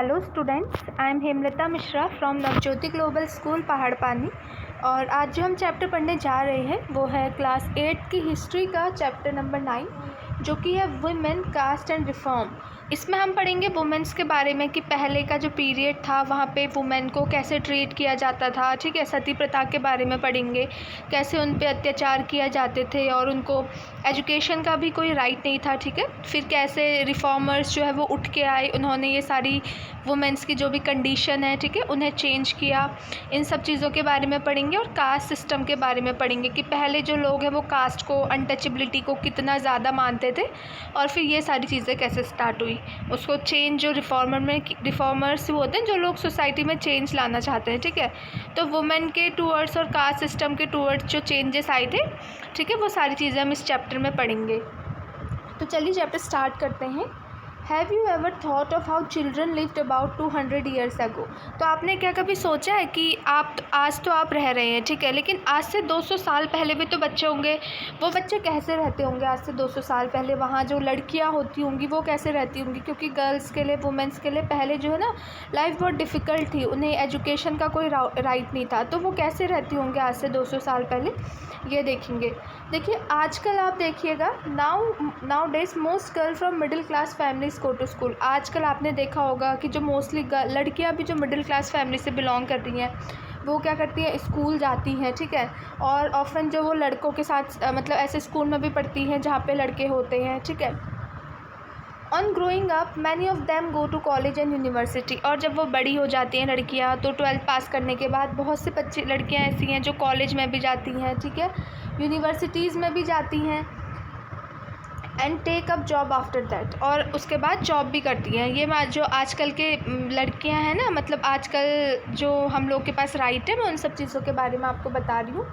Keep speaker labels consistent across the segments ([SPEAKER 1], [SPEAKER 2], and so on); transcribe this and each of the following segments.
[SPEAKER 1] Hello students, I am Hemlata Mishra from Navjyoti global school Paharpani. और आज जो हम चैप्टर पढ़ने जा रहे हैं वो है क्लास 8 की हिस्ट्री का चैप्टर नंबर 9, जो कि है वुमेन, कास्ट एंड रिफॉर्म। इसमें हम पढ़ेंगे वुमेन्स के बारे में कि पहले का जो पीरियड था वहाँ पे वुमेन को कैसे ट्रीट किया जाता था, ठीक है। सती प्रथा के बारे में पढ़ेंगे, कैसे उन पे अत्याचार किया जाते थे और उनको एजुकेशन का भी कोई राइट नहीं था, ठीक है। फिर कैसे रिफॉर्मर्स जो है वो उठ के आए, उन्होंने ये सारी वुमेन्स की जो भी कंडीशन है, ठीक है, उन्हें चेंज किया। इन सब चीज़ों के बारे में पढ़ेंगे और कास्ट सिस्टम के बारे में पढ़ेंगे कि पहले जो लोग हैं वो कास्ट को, अनटचेबिलिटी को कितना ज़्यादा मानते थे और फिर ये सारी चीज़ें कैसे स्टार्ट हुई। उसको चेंज जो रिफॉर्मर्स होते हैं, जो लोग सोसाइटी में चेंज लाना चाहते हैं, ठीक है। तो वुमेन के टूवर्ड्स और कास्ट सिस्टम के टूवर्ड्स जो चेंजेस आए थे, ठीक है, वो सारी चीज़ें हम इस चैप्टर में पढ़ेंगे। तो चलिए चैप्टर स्टार्ट करते हैं। Have you ever thought of how children lived about 200 years ago. तो आपने क्या कभी सोचा है कि आज तो आप रह रहे हैं, ठीक है, लेकिन आज से 200 साल पहले भी तो बच्चे होंगे। वो बच्चे कैसे रहते होंगे आज से 200 साल पहले? वहाँ जो लड़कियाँ होती होंगी वो कैसे रहती होंगी? क्योंकि गर्ल्स के लिए, वुमेंस के लिए पहले जो है ना, लाइफ बहुत डिफ़िकल्ट थी, उन्हें एजुकेशन का कोई राइट नहीं था। तो वो कैसे रहती होंगे आज से 200 साल पहले, ये देखेंगे। देखिए आजकल आप देखिएगा, nowadays most girl from middle class families go to school. आजकल आपने देखा होगा कि जो मोस्टली लड़कियां भी जो मिडिल क्लास फैमिली से बिलोंग करती हैं वो क्या करती हैं, स्कूल जाती हैं, ठीक है। और ऑफन जो वो लड़कों के साथ मतलब ऐसे स्कूल में भी पढ़ती हैं जहाँ पे लड़के होते हैं, ठीक है। On growing up many of them go to college and university. और जब वो बड़ी हो जाती हैं लड़कियां, तो 12th पास करने के बाद बहुत से बच्चे लड़कियां ऐसी हैं जो कॉलेज में भी जाती हैं, ठीक है, यूनिवर्सिटीज़ में भी जाती हैं। And take up job after that, और उसके बाद जॉब भी करती हैं। ये जो आजकल के लड़कियां हैं ना, मतलब आजकल जो हम लोग के पास राइट है, मैं उन सब चीज़ों के बारे में आपको बता रही हूँ।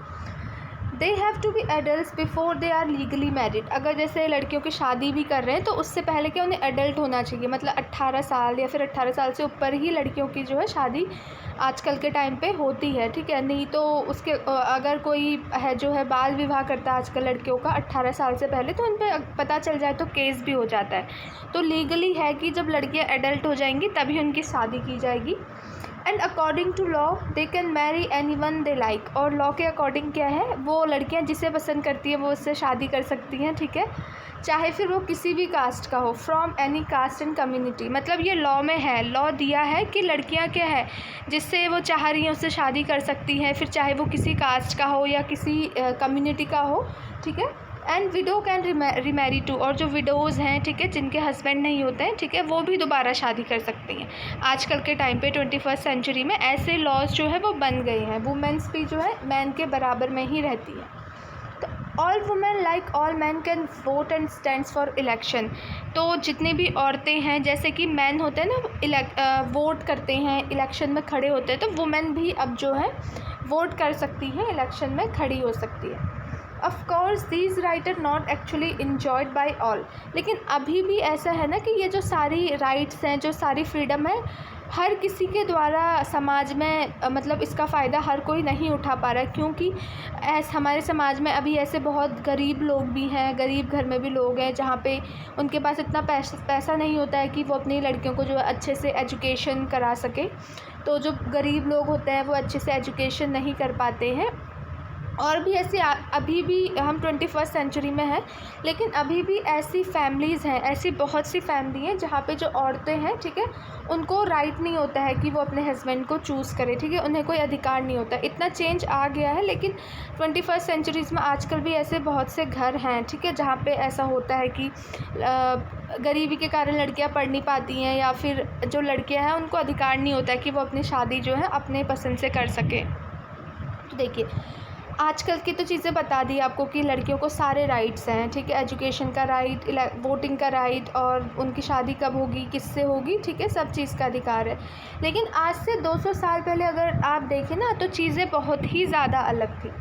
[SPEAKER 1] They have to be adult before they are legally married. अगर जैसे लड़कियों की शादी भी कर रहे हैं तो उससे पहले क्या उन्हें एडल्ट होना चाहिए, मतलब 18 साल या फिर 18 साल से ऊपर ही लड़कियों की जो है शादी आजकल के टाइम पे होती है, ठीक है। नहीं तो उसके अगर कोई है जो है बाल विवाह करता है आजकल लड़कियों का 18 साल से पहले, तो उन पर पता चल जाए तो केस भी हो जाता है। तो लीगली है कि जब लड़कियाँ एडल्ट हो जाएंगी तभी उनकी शादी की जाएगी। And according to law they can marry anyone they like. और लॉ के अकॉर्डिंग क्या है, वो लड़कियां जिसे पसंद करती है वो उससे शादी कर सकती हैं, ठीक है, चाहे फिर वो किसी भी कास्ट का हो, from any caste and community. मतलब ये लॉ में है, लॉ दिया है कि लड़कियां क्या है, जिससे वो चाह रही हैं उससे शादी कर सकती हैं, फिर चाहे वो किसी कास्ट का हो या किसी कम्युनिटी का हो, ठीक है। And widow can remarry too. और जो विडोज़ हैं, ठीक है, जिनके हस्बैंड नहीं होते हैं, ठीक है, वो भी दोबारा शादी कर सकती हैं। आजकल के टाइम पे 21st सेंचुरी में ऐसे लॉज जो है वो बन गए हैं। वुमेन्स भी जो है मैन के बराबर में ही रहती हैं। तो all women like all man can vote and stands for election. तो जितनी भी औरतें हैं, जैसे कि मैन होते हैं ना, वोट करते हैं, इलेक्शन में खड़े होते हैं, तो वुमेन भी अब जो है वोट कर सकती हैं, इलेक्शन में खड़ी हो सकती है। Of course these right are not actually enjoyed by all. लेकिन अभी भी ऐसा है ना कि ये जो सारी राइट्स हैं, जो सारी फ्रीडम है, हर किसी के द्वारा समाज में मतलब इसका फ़ायदा हर कोई नहीं उठा पा रहा है। क्योंकि हमारे समाज में अभी ऐसे बहुत गरीब लोग भी हैं, गरीब घर में भी लोग हैं जहाँ पे उनके पास इतना पैसा नहीं होता है कि वो अपनी लड़कियों को जो है अच्छे से एजुकेशन करा सके। तो जो गरीब लोग होते हैं वो अच्छे से एजुकेशन नहीं कर पाते हैं। और भी ऐसे अभी भी हम 21st सेंचुरी में हैं, लेकिन अभी भी ऐसी फैमिलीज़ हैं, ऐसी बहुत सी फैमिली हैं जहाँ पे जो औरतें हैं, ठीक है, उनको राइट नहीं होता है कि वो अपने हस्बैंड को चूज़ करें, ठीक है, उन्हें कोई अधिकार नहीं होता। इतना चेंज आ गया है, लेकिन 21st सेंचुरीज़ में आजकल भी ऐसे बहुत से घर हैं, ठीक है, जहाँ पे ऐसा होता है कि गरीबी के कारण लड़कियाँ पढ़ नहीं पाती हैं, या फिर जो लड़कियाँ हैं उनको अधिकार नहीं होता है कि वो अपनी शादी जो है अपने पसंद से कर सकें। तो देखिए आजकल की तो चीज़ें बता दी आपको कि लड़कियों को सारे राइट्स हैं, ठीक है, एजुकेशन का राइट, वोटिंग का राइट, और उनकी शादी कब होगी, किससे होगी, ठीक है, सब चीज़ का अधिकार है। लेकिन आज से 200 साल पहले अगर आप देखें ना, तो चीज़ें बहुत ही ज़्यादा अलग थी।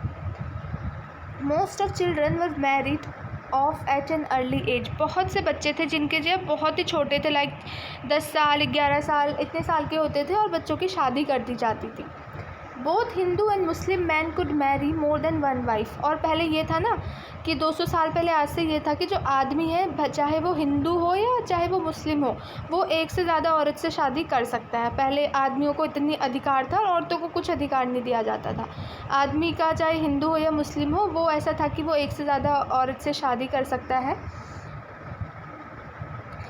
[SPEAKER 1] Most of children were married off at an early age. बहुत से बच्चे थे जिनके जो बहुत ही छोटे थे, लाइक 10 साल, 11 साल, इतने साल के होते थे और बच्चों की शादी कर दी जाती थी। Both Hindu and Muslim man could Mary more than one wife. और पहले ये था ना कि 200 साल पहले आज से ये था कि जो आदमी है चाहे वो हिंदू हो या चाहे वो मुस्लिम हो, वो एक से ज़्यादा औरत से शादी कर सकता है। पहले आदमियों को इतनी अधिकार था और औरतों को कुछ अधिकार नहीं दिया जाता था। आदमी का चाहे हिंदू हो या मुस्लिम हो, वो ऐसा था कि वो एक से ज़्यादा औरत से शादी कर सकता है।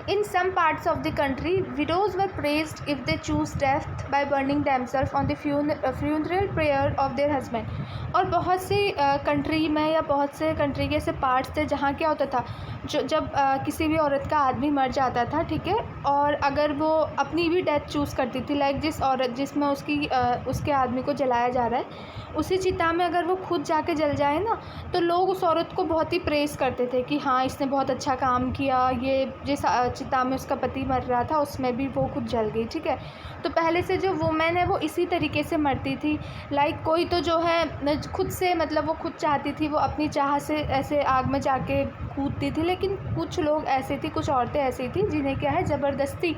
[SPEAKER 1] In some parts of the country, widows were praised if they choose death by burning themselves on the funeral prayer of their husband। और बहुत सी कंट्री में या बहुत से कंट्री के ऐसे पार्ट्स थे जहाँ क्या होता था, जब किसी भी औरत का आदमी मर जाता था, ठीक है, और अगर वो अपनी भी डेथ चूज़ करती थी, लाइक जिसमें उसके आदमी को जलाया जा रहा है, उसी चिता में अगर वो खुद जाके जल जाए ना, तो लोग उस औरत को बहुत ही प्रेज़ करते थे कि हाँ इसने बहुत अच्छा काम किया, ये जिस चिता में उसका पति मर रहा था उसमें भी वो खुद जल गई, ठीक है। तो पहले से जो वुमेन है वो इसी तरीके से मरती थी। लाइक कोई तो जो है खुद से, मतलब वो खुद चाहती थी, वो अपनी चाह से ऐसे आग में जाके कूदती थी, लेकिन कुछ लोग ऐसे थी, कुछ औरतें ऐसी थी जिन्हें क्या है ज़बरदस्ती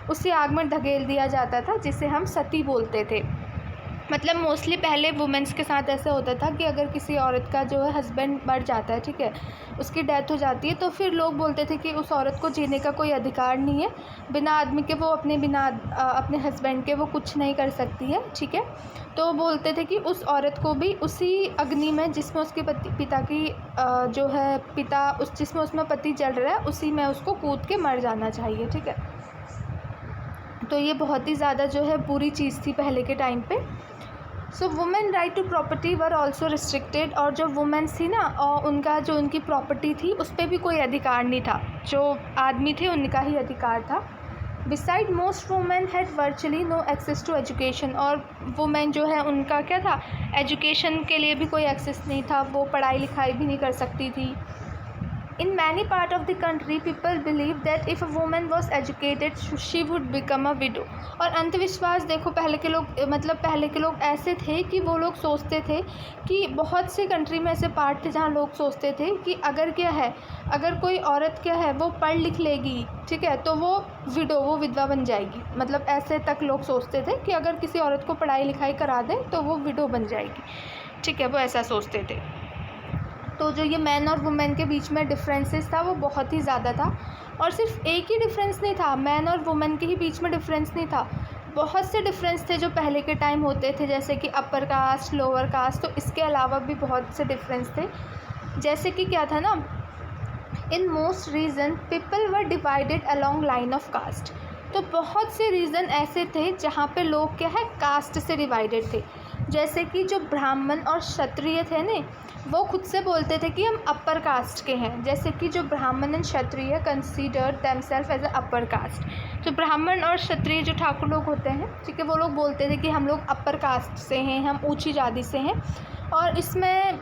[SPEAKER 1] उसी आग में धकेल दिया जाता था, जिसे हम सती बोलते थे। मतलब मोस्टली पहले वुमेंस के साथ ऐसा होता था कि अगर किसी औरत का जो है हस्बैंड मर जाता है, ठीक है, उसकी डेथ हो जाती है, तो फिर लोग बोलते थे कि उस औरत को जीने का कोई अधिकार नहीं है, बिना आदमी के वो अपने हस्बैंड के वो कुछ नहीं कर सकती है, ठीक है। तो बोलते थे कि उस औरत को भी उसी अग्नि में जिसमें उसके जिसमें उसमें पति जल रहा है, उसी में उसको कूद के मर जाना चाहिए, ठीक है। तो ये बहुत ही ज़्यादा जो है बुरी चीज़ थी पहले के टाइम पे। So women right to property were also restricted. और जो वुमेन्स थी ना, और उनकी प्रॉपर्टी थी उस पर भी कोई अधिकार नहीं था, जो आदमी थे उनका ही अधिकार था। Beside most women had virtually no access to education. और वुमेन जो है उनका क्या था, एजुकेशन के लिए भी कोई एक्सेस नहीं था, वो पढ़ाई लिखाई भी नहीं कर सकती थी। In many parts of the country, people believe that if a woman was educated, she would become a widow। और अंधविश्वास देखो, पहले के लोग ऐसे थे कि वो लोग सोचते थे कि बहुत से कंट्री में ऐसे पार्ट थे जहाँ लोग सोचते थे कि अगर कोई औरत क्या है वो पढ़ लिख लेगी, ठीक है, तो वो विधवा बन जाएगी। मतलब ऐसे तक लोग सोचते थे कि अगर किसी औरत को पढ़ाई लिखाई करा दें तो वो विडो बन जाएगी, ठीक है, वो ऐसा सोचते थे। तो जो ये मैन और वुमेन के बीच में डिफरेंसेस था वो बहुत ही ज़्यादा था। और सिर्फ एक ही डिफरेंस नहीं था, मैन और वुमेन के ही बीच में डिफरेंस नहीं था, बहुत से डिफरेंस थे जो पहले के टाइम होते थे, जैसे कि अपर कास्ट, लोअर कास्ट। तो इसके अलावा भी बहुत से डिफरेंस थे, जैसे कि क्या था ना, in most region people were divided along line of caste. तो बहुत से रीज़न ऐसे थे जहाँ पे लोग क्या है कास्ट से डिवाइडेड थे। जैसे कि जो ब्राह्मण और क्षत्रिय थे ना, वो खुद से बोलते थे कि हम अपर कास्ट के हैं। जैसे कि जो Brahmin and Kshatriya consider themselves as a upper caste. तो ब्राह्मण और क्षत्रिय जो ठाकुर लोग होते हैं, ठीक है, वो लोग बोलते थे कि हम लोग अपर कास्ट से हैं, हम ऊंची जाति से हैं। और इसमें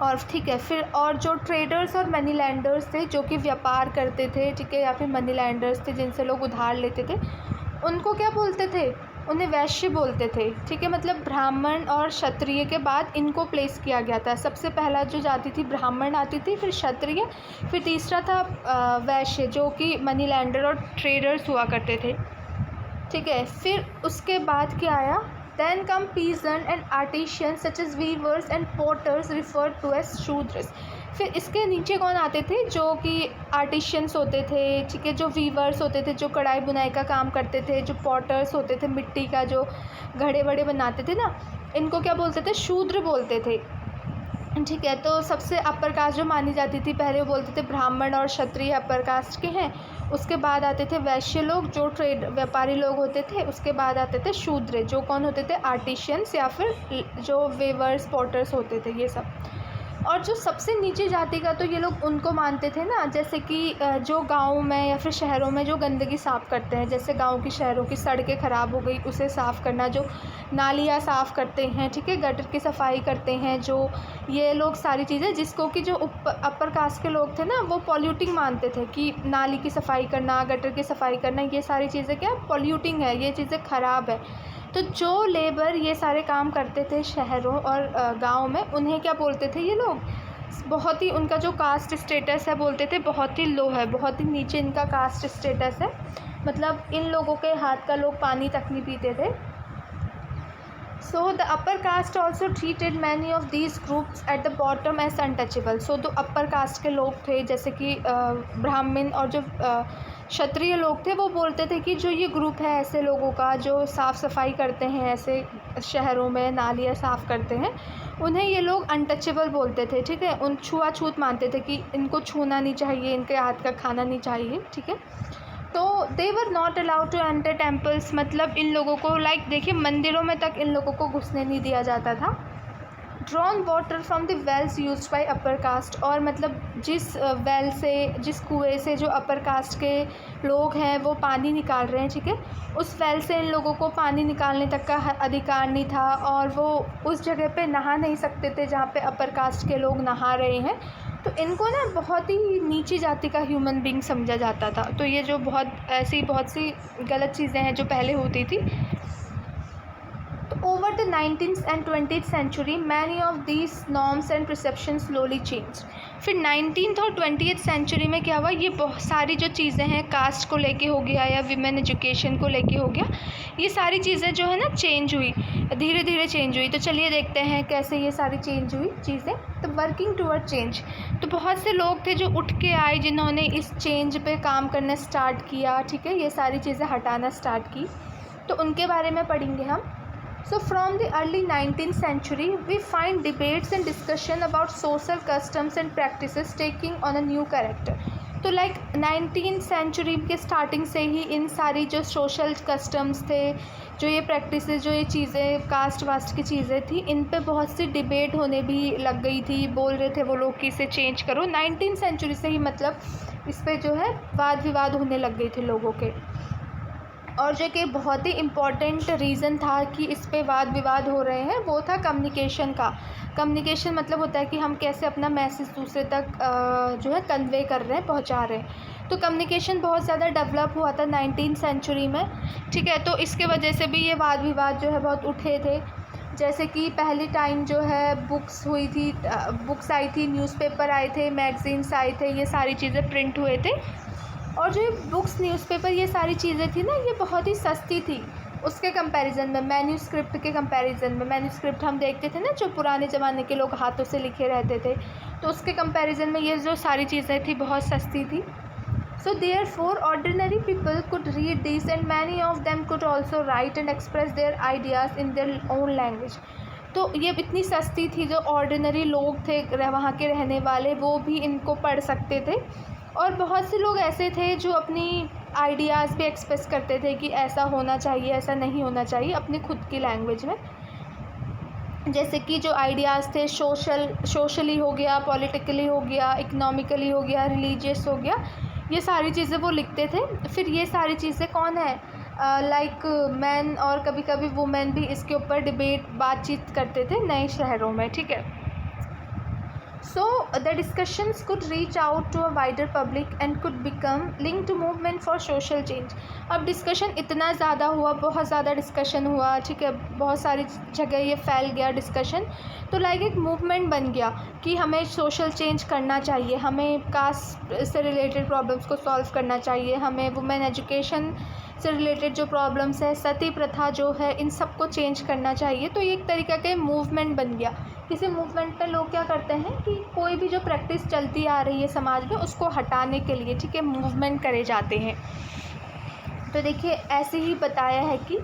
[SPEAKER 1] और ठीक है, फिर और जो ट्रेडर्स और मनी लैंडर्स थे जो कि व्यापार करते थे, ठीक है, या फिर मनी लैंडर्स थे जिनसे लोग उधार लेते थे, उनको क्या बोलते थे, उन्हें वैश्य बोलते थे, ठीक है। मतलब ब्राह्मण और क्षत्रिय के बाद इनको प्लेस किया गया था। सबसे पहला जो जाति थी ब्राह्मण आती थी, फिर क्षत्रिय, फिर तीसरा था वैश्य, जो कि मनी लैंडर और ट्रेडर्स हुआ करते थे, ठीक है। फिर उसके बाद क्या आया, Then come peasant and artisans such as weavers and potters referred to as Shudras. फिर इसके नीचे कौन आते थे, जो कि आर्टिशियंस होते थे, ठीक है, जो वीवर्स होते थे, जो कढ़ाई बुनाई का काम करते थे, जो पॉटर्स होते थे, मिट्टी का जो घड़े बड़े बनाते थे ना, इनको क्या बोलते थे, शूद्र बोलते थे, ठीक है। तो सबसे अपर कास्ट जो मानी जाती थी, पहले वो बोलते थे ब्राह्मण और क्षत्रिय अपर कास्ट के हैं, उसके बाद आते थे वैश्य लोग जो व्यापारी लोग होते थे, उसके बाद आते थे शूद्र जो कौन होते थे, आर्टिशियंस या फिर जो वेवर्स पॉटर्स होते थे, ये सब। और जो सबसे नीचे जाति का, तो ये लोग उनको मानते थे ना, जैसे कि जो गाँव में या फिर शहरों में जो गंदगी साफ़ करते हैं, जैसे गाँव की शहरों की सड़कें ख़राब हो गई उसे साफ़ करना, जो नालियाँ साफ़ करते हैं, ठीक है, गटर की सफाई करते हैं, जो ये लोग सारी चीज़ें, जिसको कि जो अपर कास्ट के लोग थे ना, वो पॉल्यूटिंग मानते थे कि नाली की सफाई करना, गटर की सफाई करना, ये सारी चीज़ें क्या पॉल्यूटिंग है, ये चीज़ें ख़राब है। तो जो लेबर ये सारे काम करते थे शहरों और गाँव में, उन्हें क्या बोलते थे ये लोग, बहुत ही उनका जो कास्ट स्टेटस है बोलते थे बहुत ही लो है, बहुत ही नीचे इनका कास्ट स्टेटस है। मतलब इन लोगों के हाथ का लोग पानी तक नहीं पीते थे। So the upper caste also treated many of these groups at the bottom as untouchable. So जो upper caste के लोग थे, जैसे कि ब्राह्मण और जो क्षत्रिय लोग थे, वो बोलते थे कि जो ये ग्रुप है ऐसे लोगों का जो साफ़ सफाई करते हैं, ऐसे शहरों में नालियाँ साफ़ करते हैं, उन्हें ये लोग अनटचेबल बोलते थे, ठीक है। उन छुआछूत मानते थे कि इनको छूना नहीं चाहिए, इनके हाथ का खाना नहीं चाहिए, ठीक है। तो they were not allowed to enter temples, मतलब इन लोगों को देखिए मंदिरों में तक इन लोगों को घुसने नहीं दिया जाता था। Drawn water from the wells used by upper caste, और मतलब जिस वेल से, जिस कुएं से जो अपर कास्ट के लोग हैं वो पानी निकाल रहे हैं, ठीक है, उस वेल से इन लोगों को पानी निकालने तक का अधिकार नहीं था, और वो उस जगह पे नहा नहीं सकते थे जहाँ पे अपर कास्ट के लोग नहा रहे हैं। तो इनको बहुत ही नीची जाति का ह्यूमन बीइंग समझा जाता था। तो ये जो बहुत सी गलत चीज़ें हैं जो पहले होती थी। तो over the 19th and 20th century many of these norms and perceptions slowly changed। फिर 19th और 20th सेंचुरी में क्या हुआ, ये बहुत सारी जो चीज़ें हैं कास्ट को लेके हो गया या विमेन एजुकेशन को लेके हो गया, ये सारी चीज़ें जो है ना चेंज हुई, धीरे धीरे चेंज हुई। तो चलिए देखते हैं कैसे ये सारी चेंज हुई चीज़ें। तो वर्किंग टूवर्ड चेंज, तो बहुत से लोग थे जो उठ के आए, जिन्होंने इस चेंज पे काम करना स्टार्ट किया, ठीक है, ये सारी चीज़ें हटाना स्टार्ट की। तो उनके बारे में पढ़ेंगे हम। So from the early 19th century, we find debates and discussion about social customs and practices taking on a new character। तो 19th सेंचुरी के स्टार्टिंग से ही इन सारी जो सोशल कस्टम्स थे, जो ये प्रैक्टिसेस, जो ये चीज़ें कास्ट वास्ट की चीज़ें थी, इन पे बहुत सी डिबेट होने भी लग गई थी। बोल रहे थे वो लोग कि इसे चेंज करो। 19th सेंचुरी से ही मतलब इस पे जो है वाद विवाद होने लग गए थे लोगों के। और जो कि बहुत ही इम्पॉर्टेंट रीज़न था कि इस पे वाद विवाद हो रहे हैं, वो था कम्युनिकेशन का। कम्युनिकेशन मतलब होता है कि हम कैसे अपना मैसेज दूसरे तक जो है कन्वे कर रहे हैं, पहुंचा रहे हैं। तो कम्युनिकेशन बहुत ज़्यादा डेवलप हुआ था 19th सेंचुरी में, ठीक है। तो इसके वजह से भी ये वाद विवाद जो है बहुत उठे थे। जैसे कि पहली टाइम जो है बुक्स हुई थी, बुक्स आई थी, न्यूज़पेपर आए थे, मैगज़ीन्स आए थे, ये सारी चीज़ें प्रिंट हुए थे। और जो ये बुक्स, न्यूज़पेपर, ये सारी चीज़ें थी ना, ये बहुत ही सस्ती थी उसके कंपैरिजन में, मैन्यूस्क्रिप्ट के कंपैरिजन में। मैन्यूस्क्रिप्ट हम देखते थे ना, जो पुराने ज़माने के लोग हाथों से लिखे रहते थे, तो उसके कंपैरिजन में ये जो सारी चीज़ें थी बहुत सस्ती थी। So therefore ordinary people could read this and many of them could also right and express their ideas in their own language. तो ये इतनी सस्ती थी, जो ऑर्डिनरी लोग थे वहाँ के रहने वाले, वो भी इनको पढ़ सकते थे। और बहुत से लोग ऐसे थे जो अपनी आइडियाज़ भी एक्सप्रेस करते थे कि ऐसा होना चाहिए, ऐसा नहीं होना चाहिए, अपनी खुद की लैंग्वेज में। जैसे कि जो आइडियाज़ थे सोशली हो गया, पॉलिटिकली हो गया, इकोनॉमिकली हो गया, रिलीजियस हो गया, ये सारी चीज़ें वो लिखते थे। फिर ये सारी चीज़ें कौन है, मैन और कभी कभी वुमेन भी इसके ऊपर बातचीत करते थे नए शहरों में, ठीक है। So the discussions could reach out to a wider public and could become linked to movement for social change। अब डिस्कशन इतना ज़्यादा हुआ, बहुत ज़्यादा डिस्कशन हुआ, ठीक है, बहुत सारी जगह ये फैल गया डिस्कशन। तो एक मूवमेंट बन गया कि हमें सोशल चेंज करना चाहिए, हमें कास्ट से रिलेटेड प्रॉब्लम्स को सॉल्व करना चाहिए, हमें वुमेन एजुकेशन से रिलेटेड जो प्रॉब्लम्स है, सती प्रथा जो है, इन सब को चेंज करना चाहिए। तो ये एक तरीक़ा के मूवमेंट बन गया। किसी मूवमेंट पे लोग क्या करते हैं कि कोई भी जो प्रैक्टिस चलती आ रही है समाज में, उसको हटाने के लिए, ठीक है, मूवमेंट करे जाते हैं। तो देखिए ऐसे ही बताया है कि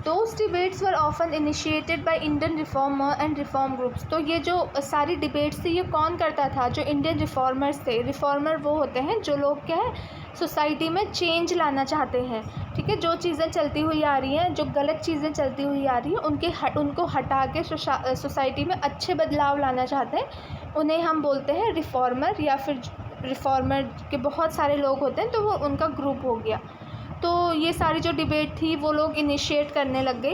[SPEAKER 1] Those debates were often initiated by Indian reformer and reform groups। तो ये जो सारी डिबेट्स थी, ये कौन करता था, जो इंडियन रिफॉर्मर्स थे। रिफॉर्मर वो होते हैं जो लोग क्या है सोसाइटी में चेंज लाना चाहते हैं, ठीक है। जो चीज़ें चलती हुई आ रही हैं, जो गलत चीज़ें चलती हुई आ रही हैं, उनको हटा के सोसाइटी में अच्छे बदलाव लाना चाहते हैं, उन्हें हम बोलते हैं रिफॉर्मर। या फिर रिफॉर्मर के बहुत सारे लोग होते हैं, तो वो उनका ग्रुप हो गया। तो ये सारी जो डिबेट थी वो लोग इनिशिएट करने लग गए।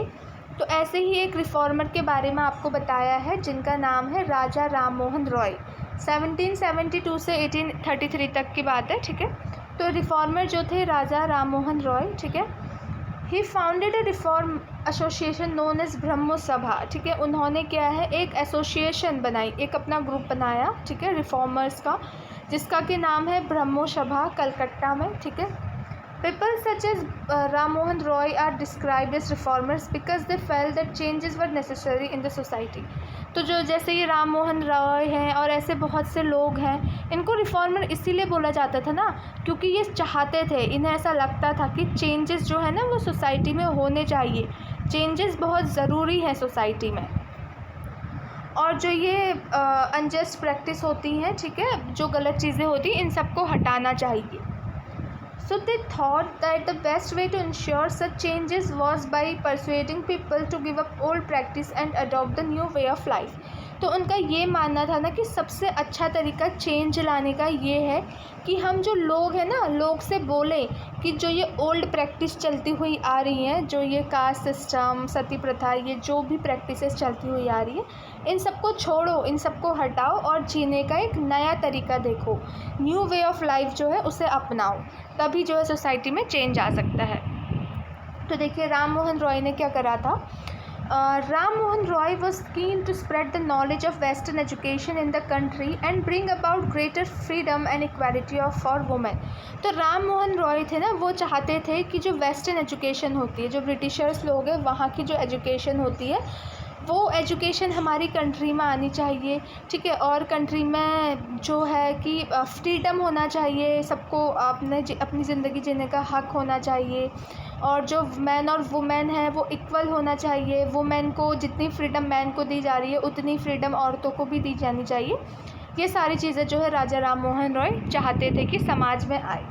[SPEAKER 1] तो ऐसे ही एक रिफॉर्मर के बारे में आपको बताया है, जिनका नाम है राजा राम मोहन रॉय। 1772 से 1833 तक की बात है, ठीक है। तो रिफॉर्मर जो थे राजा राम मोहन रॉय, ठीक है, he founded a reform association known as Brahmo Sabha, ठीक है। उन्होंने क्या है एक एसोसिएशन बनाई, एक अपना ग्रुप बनाया, ठीक है, रिफॉर्मर्स का, जिसका कि नाम है ब्रह्मो सभा, कलकत्ता में, ठीक है। People such as Ram Mohan Roy are described as reformers because they felt that changes were necessary in the society. तो जो जैसे ये राम मोहन रॉय हैं और ऐसे बहुत से लोग हैं, इनको रिफॉर्मर इसीलिए बोला जाता था ना, क्योंकि ये चाहते थे, इन्हें ऐसा लगता था कि चेंजेस जो है ना वो सोसाइटी में होने चाहिए, चेंजेस बहुत ज़रूरी हैं सोसाइटी में, और जो ये अनजस्ट प्रैक्टिस होती हैं, ठीक है, जो गलत चीज़ें होती हैं, इन सबको हटाना चाहिए. So they thought that the best way to ensure such changes was by persuading people to give up old practice and adopt the new way of life. तो उनका ये मानना था ना कि सबसे अच्छा तरीका चेंज लाने का ये है कि हम जो लोग हैं ना, लोग से बोलें कि जो ये ओल्ड प्रैक्टिस चलती हुई आ रही हैं, जो ये कास्ट सिस्टम, सती प्रथा, ये जो भी प्रैक्टिसेस चलती हुई आ रही है, इन सबको छोड़ो, इन सबको हटाओ और जीने का एक नया तरीका देखो, न्यू वे ऑफ लाइफ जो है उसे अपनाओ, तभी जो है सोसाइटी में चेंज आ सकता है. तो देखिए राम मोहन रॉय ने क्या करा था. Ram Mohan Roy was keen to spread the knowledge of Western education in the country and bring about greater freedom and equality for women. तो राम मोहन रॉय थे ना, वो चाहते थे कि जो वेस्टर्न एजुकेशन होती है, जो ब्रिटिशर्स लोग हैं वहाँ की जो एजुकेशन होती है, वो एजुकेशन हमारी कंट्री में आनी चाहिए, ठीक है, और कंट्री में जो है कि फ्रीडम होना चाहिए, सबको अपनी ज़िंदगी जीने का हक होना चाहिए, और जो मैन और वुमेन है वो इक्वल होना चाहिए. वुमेन को जितनी फ्रीडम मैन को दी जा रही है उतनी फ्रीडम औरतों को भी दी जानी चाहिए. ये सारी चीज़ें जो है राजा राम मोहन रॉय चाहते थे कि समाज में आए.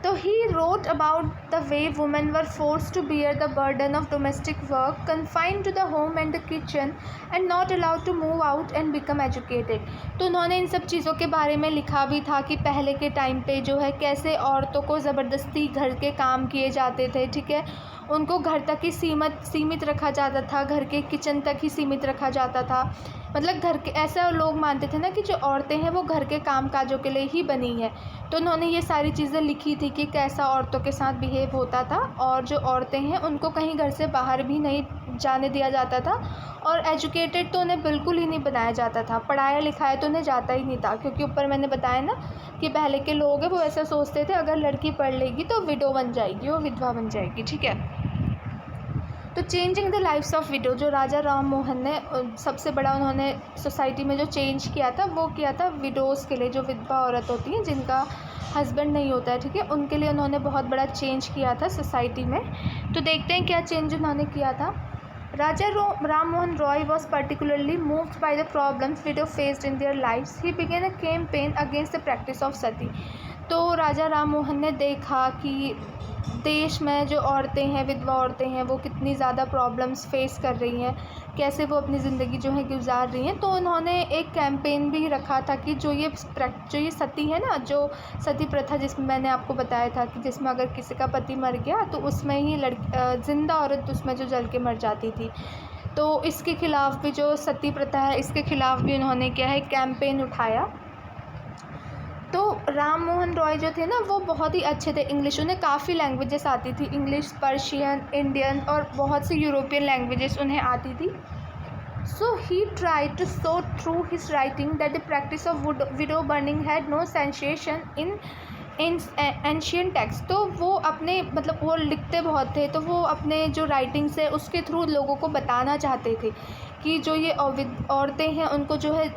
[SPEAKER 1] तो ही wrote about the way women were forced to bear the burden of domestic work, confined to the home and the kitchen, and not allowed to move out and become educated. तो उन्होंने इन सब चीज़ों के बारे में लिखा भी था कि पहले के टाइम पे जो है कैसे औरतों को ज़बरदस्ती घर के काम किए जाते थे, ठीक है, उनको घर तक ही सीमित रखा जाता था, घर के किचन तक ही सीमित रखा जाता था. मतलब घर के ऐसा लोग मानते थे ना कि जो औरतें हैं वो घर के काम काजों के लिए ही बनी है. तो उन्होंने ये सारी चीज़ें लिखी थी कि कैसा औरतों के साथ बिहेव होता था, और जो औरतें हैं उनको कहीं घर से बाहर भी नहीं जाने दिया जाता था, और एजुकेटेड तो उन्हें बिल्कुल ही नहीं बनाया जाता था, पढ़ाया लिखाया तो उन्हें जाता ही नहीं था, क्योंकि ऊपर मैंने बताया ना कि पहले के लोग हैं वो ऐसा सोचते थे अगर लड़की पढ़ लेगी तो विडो बन जाएगी, वो विधवा बन जाएगी, ठीक है. तो changing the lifes of widow, जो राजा राम मोहन ने सबसे बड़ा उन्होंने सोसाइटी में जो चेंज किया था वो किया था विडोज़ के लिए, जो विधवा औरत होती हैं जिनका हस्बैंड नहीं होता है, ठीक है, उनके लिए उन्होंने बहुत बड़ा चेंज किया था सोसाइटी में. तो देखते हैं क्या चेंज उन्होंने किया था. Raja Ram Mohan Roy was particularly moved by the problems widow faced in their lifes. He began a campaign against the practice of sati. तो राजा राम मोहन ने देखा कि देश में जो औरतें हैं, विधवा औरतें हैं, वो कितनी ज़्यादा प्रॉब्लम्स फेस कर रही हैं, कैसे वो अपनी ज़िंदगी जो है गुजार रही हैं. तो उन्होंने एक कैंपेन भी रखा था कि जो ये सती है ना, जो सती प्रथा जिसमें मैंने आपको बताया था कि जिसमें अगर किसी का पति मर गया तो उसमें ही ज़िंदा औरत उसमें जो जल के मर जाती थी. तो इसके ख़िलाफ़ भी, जो सती प्रथा है इसके ख़िलाफ़ भी उन्होंने क्या है कैंपेन उठाया. तो राम मोहन रॉय जो थे ना वो बहुत ही अच्छे थे इंग्लिश, उन्हें काफ़ी लैंग्वेजेस आती थी, इंग्लिश, पर्शियन, इंडियन और बहुत सी यूरोपियन लैंग्वेजेस उन्हें आती थी. So he tried to show through his writing that the practice of widow burning had no sensation in ancient text. तो वो अपने मतलब वो लिखते बहुत थे, तो वो अपने जो राइटिंग से उसके थ्रू लोगों को बताना चाहते थे कि जो ये औरतें हैं उनको जो है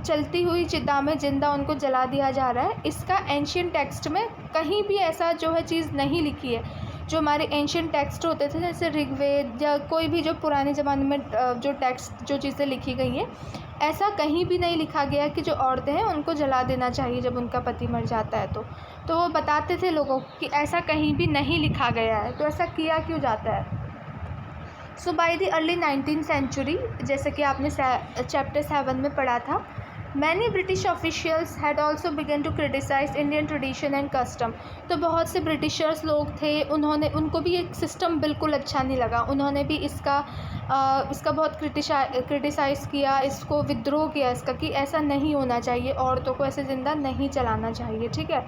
[SPEAKER 1] चलती हुई चिता में जिंदा उनको जला दिया जा रहा है. इसका एंशियंट टेक्स्ट में कहीं भी ऐसा जो है चीज़ नहीं लिखी है. जो हमारे एंशियंट टेक्स्ट होते थे जैसे ऋग्वेद या कोई भी जो पुराने ज़माने में जो टेक्स्ट जो चीज़ें लिखी गई हैं, ऐसा कहीं भी नहीं लिखा गया कि जो औरतें हैं उनको जला देना चाहिए जब उनका पति मर जाता है. तो वो बताते थे लोगों कि ऐसा कहीं भी नहीं लिखा गया है, तो ऐसा किया क्यों जाता है. So by the early 19th century, जैसे कि आपने चैप्टर 7 में पढ़ा था, many British officials had also begun to criticise Indian tradition and custom. तो बहुत से ब्रिटिशर्स लोग थे, उनको भी एक सिस्टम बिल्कुल अच्छा नहीं लगा. उन्होंने भी इसका बहुत क्रिटिसाइज़ किया, इसको विद्रोह किया इसका कि ऐसा नहीं होना चाहिए, औरतों को ऐसे ज़िंदा नहीं चलाना चाहिए, ठीक है,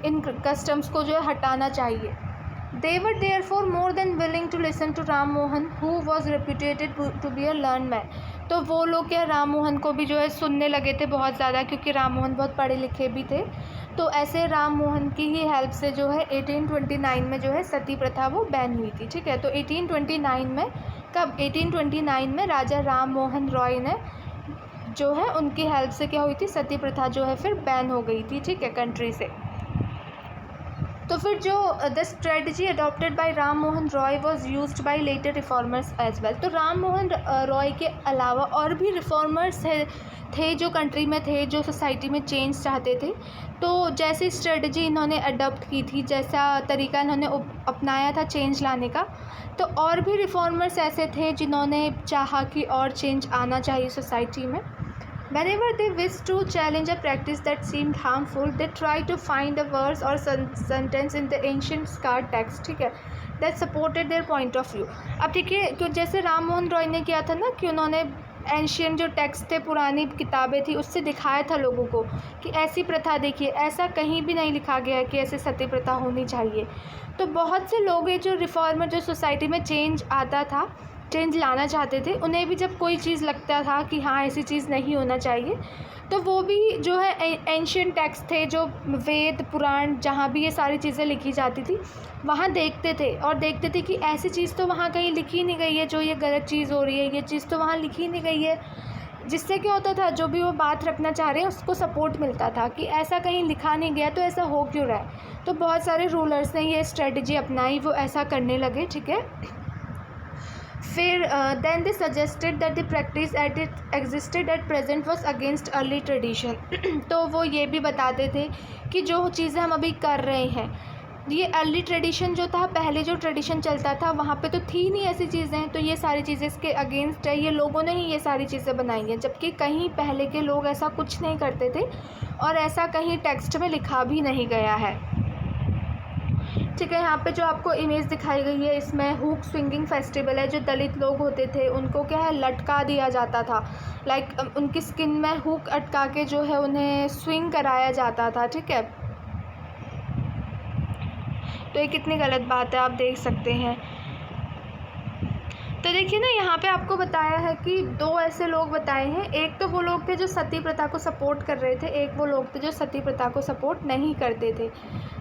[SPEAKER 1] इन कस्टम्स को जो है हटाना चाहिए. They were therefore more than willing to listen to Ram Mohan, who was reputed to be a learned man. तो वो लोग क्या राम मोहन को भी जो है सुनने लगे थे बहुत ज़्यादा, क्योंकि राम मोहन बहुत पढ़े लिखे भी थे। तो ऐसे राम मोहन की ही हेल्प से जो है 1829 में जो है सती प्रथा वो बैन हुई थी। ठीक है, तो 1829 में कब 1829 में राजा राम मोहन रॉय ने जो है उनकी हेल्प से क्या हुई थी, सती प्रथा जो है फिर बैन हो गई थी। ठीक है, कंट्री से। तो फिर जो the strategy adopted by Ram Mohan Roy was used by later reformers as well. तो राम मोहन रॉय के अलावा और भी रिफॉर्मर्स थे जो कंट्री में थे, जो सोसाइटी में चेंज चाहते थे। तो जैसी स्ट्रेटजी इन्होंने अडॉप्ट की थी, जैसा तरीका इन्होंने अपनाया था चेंज लाने का, तो और भी रिफॉर्मर्स ऐसे थे जिन्होंने चाहा कि और चेंज आना चाहिए सोसाइटी में। Whenever they wish to challenge a practice that seemed harmful, they try to find a verse or sentence in the ancient scarred text, ठीक है, that supported their point of view। अब देखिए, क्यों जैसे राम मोहन रॉय ने किया था ना कि उन्होंने एंशियंट जो टेक्स्ट थे, पुरानी किताबें थी, उससे दिखाया था लोगों को कि ऐसी प्रथा देखिए, ऐसा कहीं भी नहीं लिखा गया है कि ऐसे सती प्रथा होनी चाहिए। तो बहुत से लोग हैं जो रिफॉर्मर, जो सोसाइटी में चेंज आता था, चेंज लाना चाहते थे, उन्हें भी जब कोई चीज़ लगता था कि हाँ ऐसी चीज़ नहीं होना चाहिए, तो वो भी जो है एंशियंट टेक्स्ट थे, जो वेद पुराण जहाँ भी ये सारी चीज़ें लिखी जाती थी, वहाँ देखते थे और देखते थे कि ऐसी चीज़ तो वहाँ कहीं लिखी नहीं गई है, जो ये गलत चीज़ हो रही है, ये चीज़ तो वहाँ लिखी नहीं गई है। जिससे क्या होता था, जो भी वो बात रखना चाह रहे हैं उसको सपोर्ट मिलता था कि ऐसा कहीं लिखा नहीं गया, तो ऐसा हो क्यों रहा है। तो बहुत सारे रूलर्स ने ये स्ट्रेटजी अपनाई, वो ऐसा करने लगे। ठीक है, फिर then they suggested that the practice at it existed at present was against early tradition. तो वो ये भी बताते थे कि जो चीज़ें हम अभी कर रहे हैं, ये अर्ली ट्रेडिशन जो था, पहले जो ट्रेडिशन चलता था वहाँ पे तो थी नहीं ऐसी चीज़ें, तो ये सारी चीज़ें इसके अगेंस्ट है, ये लोगों ने ही ये सारी चीज़ें बनाई हैं, जबकि कहीं पहले के लोग ऐसा कुछ नहीं करते थे और ऐसा कहीं टेक्स्ट में लिखा भी नहीं गया है। ठीक है, यहाँ पे जो आपको इमेज दिखाई गई है, इसमें हुक स्विंगिंग फेस्टिवल है। जो दलित लोग होते थे उनको क्या है, लटका दिया जाता था, लाइक उनकी स्किन में हुक अटका के जो है उन्हें स्विंग कराया जाता था। ठीक है, तो ये कितनी गलत बात है, आप देख सकते हैं। तो देखिए ना, यहाँ पे आपको बताया है कि दो ऐसे लोग बताए हैं, एक तो वो लोग थे जो सती प्रथा को सपोर्ट कर रहे थे, एक वो लोग थे जो सती प्रथा को सपोर्ट नहीं करते थे।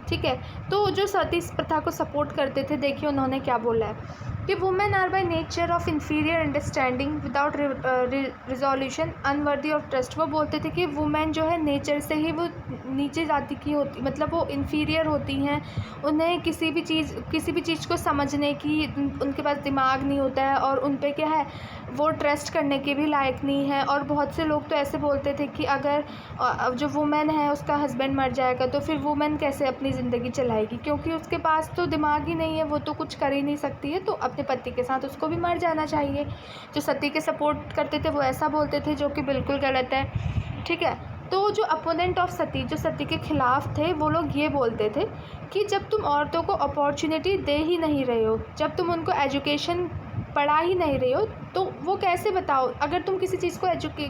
[SPEAKER 1] ठीक है, तो जो सती प्रथा को सपोर्ट करते थे, देखिए उन्होंने क्या बोला है कि women are by nature of inferior understanding without resolution unworthy of trust. वो बोलते थे कि वुमेन जो है नेचर से ही वो नीचे जाति की होती, मतलब वो इन्फीरियर होती हैं, उन्हें किसी भी चीज़ को समझने की उनके पास दिमाग नहीं होता है, और उन पे क्या है, वो ट्रस्ट करने के भी लायक नहीं है। और बहुत से लोग तो ऐसे बोलते थे कि अगर जो वुमेन है उसका हस्बैंड मर जाएगा तो फिर वुमेन कैसे अपनी ज़िंदगी चलाएगी, क्योंकि उसके पास तो दिमाग ही नहीं है, वो तो कुछ कर ही नहीं सकती है, तो अपने पति के साथ उसको भी मर जाना चाहिए। जो सती के सपोर्ट करते थे वो ऐसा बोलते थे, जो कि बिल्कुल गलत है। ठीक है, तो जो अपोनेंट ऑफ सती, जो सती के ख़िलाफ़ थे, वो लोग ये बोलते थे कि जब तुम औरतों को अपॉर्चुनिटी दे ही नहीं रहे हो, जब तुम उनको एजुकेशन पढ़ा ही नहीं रहे हो, तो वो कैसे बताओ, अगर तुम किसी चीज़ को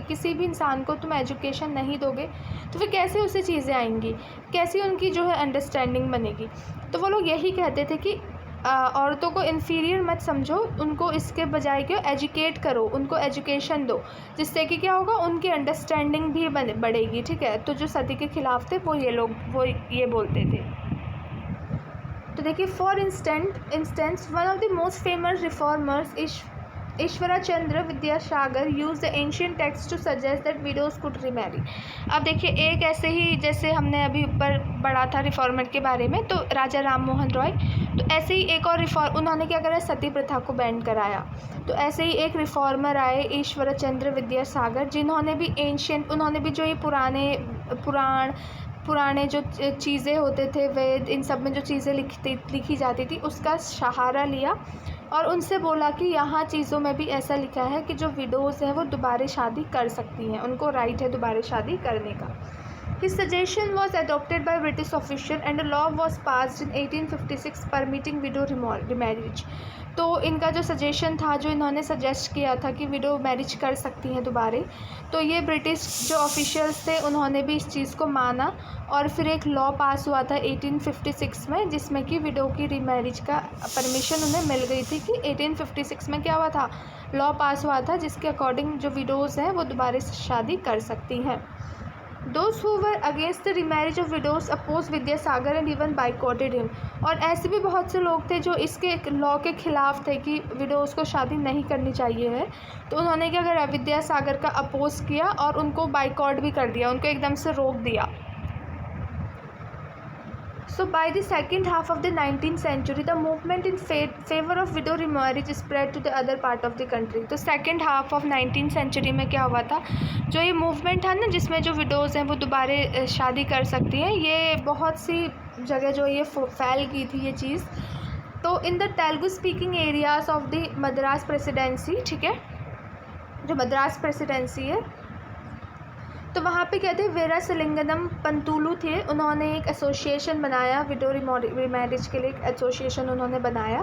[SPEAKER 1] किसी भी इंसान को तुम एजुकेशन नहीं दोगे तो फिर कैसे उसे चीज़ें आएंगी, कैसी उनकी जो है अंडरस्टैंडिंग बनेगी। तो वो लोग यही कहते थे कि औरतों को इन्फीरियर मत समझो, उनको इसके बजाय क्यों एजुकेट करो, उनको एजुकेशन दो, जिससे कि क्या होगा, उनकी अंडरस्टैंडिंग भी बढ़ेगी। ठीक है, तो जो सती के ख़िलाफ़ थे वो ये बोलते थे। तो देखिए, for instance one of the most famous reformers Ishwara Chandra Vidyasagar use the ancient text to suggest that widows could remarry. अब देखिए, एक ऐसे ही जैसे हमने अभी ऊपर पढ़ा था रिफॉर्मर के बारे में, तो राजा राम मोहन रॉय, तो ऐसे ही एक और उन्होंने क्या करा, सती प्रथा को बैन कराया। तो ऐसे ही एक रिफॉर्मर आए, ईश्वरा चंद्र विद्यासागर, जिन्होंने भी एंशियंट, उन्होंने भी जो ये पुराने जो चीज़ें होते थे, वेद, इन सब में जो चीज़ें लिखी जाती थी, उसका सहारा लिया और उनसे बोला कि यहाँ चीज़ों में भी ऐसा लिखा है कि जो विडोज़ हैं वो दोबारा शादी कर सकती हैं, उनको राइट है दोबारा शादी करने का। His suggestion was adopted by British official and a law was passed in 1856 permitting widow remarriage. तो इनका जो सजेशन था, जो इन्होंने सजेस्ट किया था कि विडो मैरिज कर सकती हैं दोबारे, तो ये ब्रिटिश जो ऑफिशियल्स थे उन्होंने भी इस चीज़ को माना और फिर एक लॉ पास हुआ था 1856 में, जिसमें कि विडो की रीमैरिज का परमिशन उन्हें मिल गई थी। कि 1856 में क्या हुआ था, लॉ पास हुआ था जिसके अकॉर्डिंग जो विडोज़ हैं वो दोबारा शादी कर सकती हैं। Those who were against the remarriage of widows opposed Vidyasagar and even boycotted him। और ऐसे भी बहुत से लोग थे जो इसके लॉ के ख़िलाफ़ थे कि विडोज़ को शादी नहीं करनी चाहिए है, तो उन्होंने क्या करा, विद्यासागर का अपोज़ किया और उनको बाइकॉट भी कर दिया, उनको एकदम से रोक दिया। So by the second half of the 19th century, the movement in favor of widow remarriage spread to the other part of the country। तो second half of 19th century में क्या हुआ था, जो ये मूवमेंट था ना जिसमें जो विडोज़ हैं वो दोबारा शादी कर सकती हैं, ये बहुत सी जगह जो ये फैल गई थी ये चीज़। तो in the Telugu speaking areas of the Madras presidency, ठीक है, जो मद्रास प्रेसिडेंसी है, तो वहाँ पे कहते हैं वीरासलिंगम पंतुलु थे, उन्होंने एक एसोसिएशन बनाया, विडो रिमैरिज के लिए एक एसोसिएशन उन्होंने बनाया।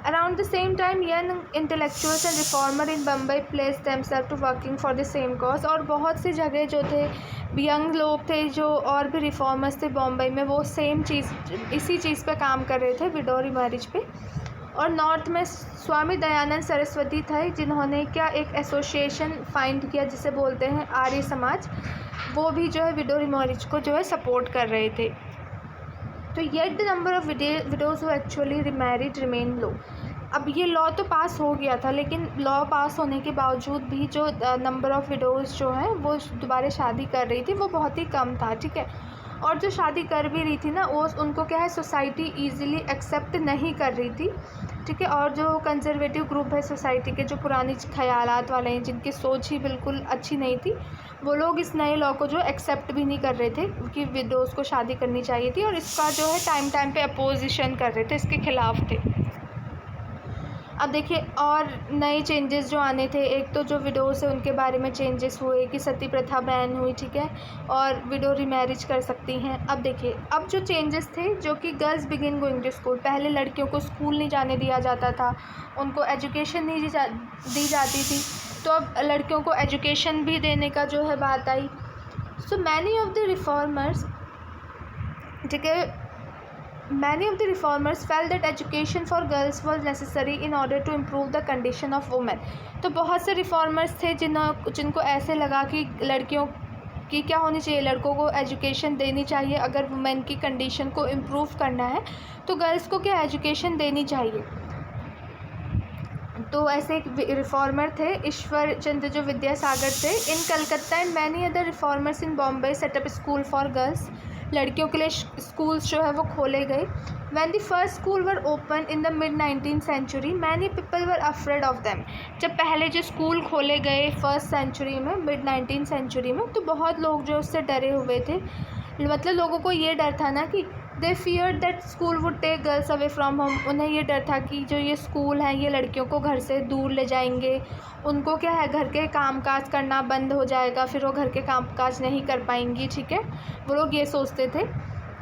[SPEAKER 1] Around the same time young intellectuals and reformer in Bombay place themselves to working for the same cause. और बहुत सी जगह जो थे यंग लोग थे जो और भी रिफॉर्मर्स थे बॉम्बे में, वो सेम चीज़ इसी चीज़ पे काम कर रहे थे, विडो रिमैरिज पे। और नॉर्थ में स्वामी दयानंद सरस्वती थे जिन्होंने क्या एक एसोसिएशन फाइंड किया जिसे बोलते हैं आर्य समाज, वो भी जो है विडो रिमैरिज को जो है सपोर्ट कर रहे थे। तो yet the number of widows who actually remarried remain low. अब ये लॉ तो पास हो गया था, लेकिन लॉ पास होने के बावजूद भी जो नंबर ऑफ़ विडोज़ जो हैं वो दोबारा शादी कर रही थी वो बहुत ही कम था, ठीक है। और जो शादी कर भी रही थी ना, वो उनको क्या है, सोसाइटी ईज़िली एक्सेप्ट नहीं कर रही थी, ठीक है। और जो कंजर्वेटिव ग्रुप है सोसाइटी के, जो पुरानी ख़यालात वाले हैं, जिनकी सोच ही बिल्कुल अच्छी नहीं थी, वो लोग इस नए लॉ को जो एक्सेप्ट भी नहीं कर रहे थे कि विडोज़ को शादी करनी चाहिए थी, और इसका जो है टाइम टाइम पे अपोजिशन कर रहे थे, इसके ख़िलाफ़ थे। अब देखिए और नए चेंजेस जो आने थे, एक तो जो विडोज़ है उनके बारे में चेंजेस हुए कि सती प्रथा बैन हुई, ठीक है, और विडो रिमैरिज कर सकती हैं। अब देखिए अब जो चेंजेस थे, जो कि girls begin going to school, पहले लड़कियों को स्कूल नहीं जाने दिया जाता था, उनको एजुकेशन नहीं दी जाती थी, तो अब लड़कियों को एजुकेशन भी देने का जो है बात आई। So many of the reformers, ठीक है, Many of the reformers felt that education for girls was necessary in order to improve the condition of women। तो बहुत से रिफॉर्मर्स थे जिनको ऐसे लगा कि लड़कियों की क्या होनी चाहिए, लड़कों को एजुकेशन देनी चाहिए, अगर वुमेन की कंडीशन को इम्प्रूव करना है तो गर्ल्स को क्या एजुकेशन देनी चाहिए। तो ऐसे एक रिफॉर्मर थे ईश्वर चंद्र जो विद्यासागर थे in Calcutta, and many other reformers in Bombay set up school for girls. लड़कियों के लिए स्कूल्स जो है वो खोले गए। When the first school were opened in the mid 19th century, many people were afraid of them। जब पहले जो स्कूल खोले गए फर्स्ट सेंचुरी में, मिड 19th सेंचुरी में, तो बहुत लोग जो उससे डरे हुए थे। मतलब लोगों को ये डर था ना कि they fear that school would take girls away from home. उन्हें ये डर था कि जो ये स्कूल हैं ये लड़कियों को घर से दूर ले जाएंगे, उनको क्या है घर के कामकाज करना बंद हो जाएगा, फिर वो घर के कामकाज नहीं कर पाएंगी, ठीक है, वो लोग ये सोचते थे।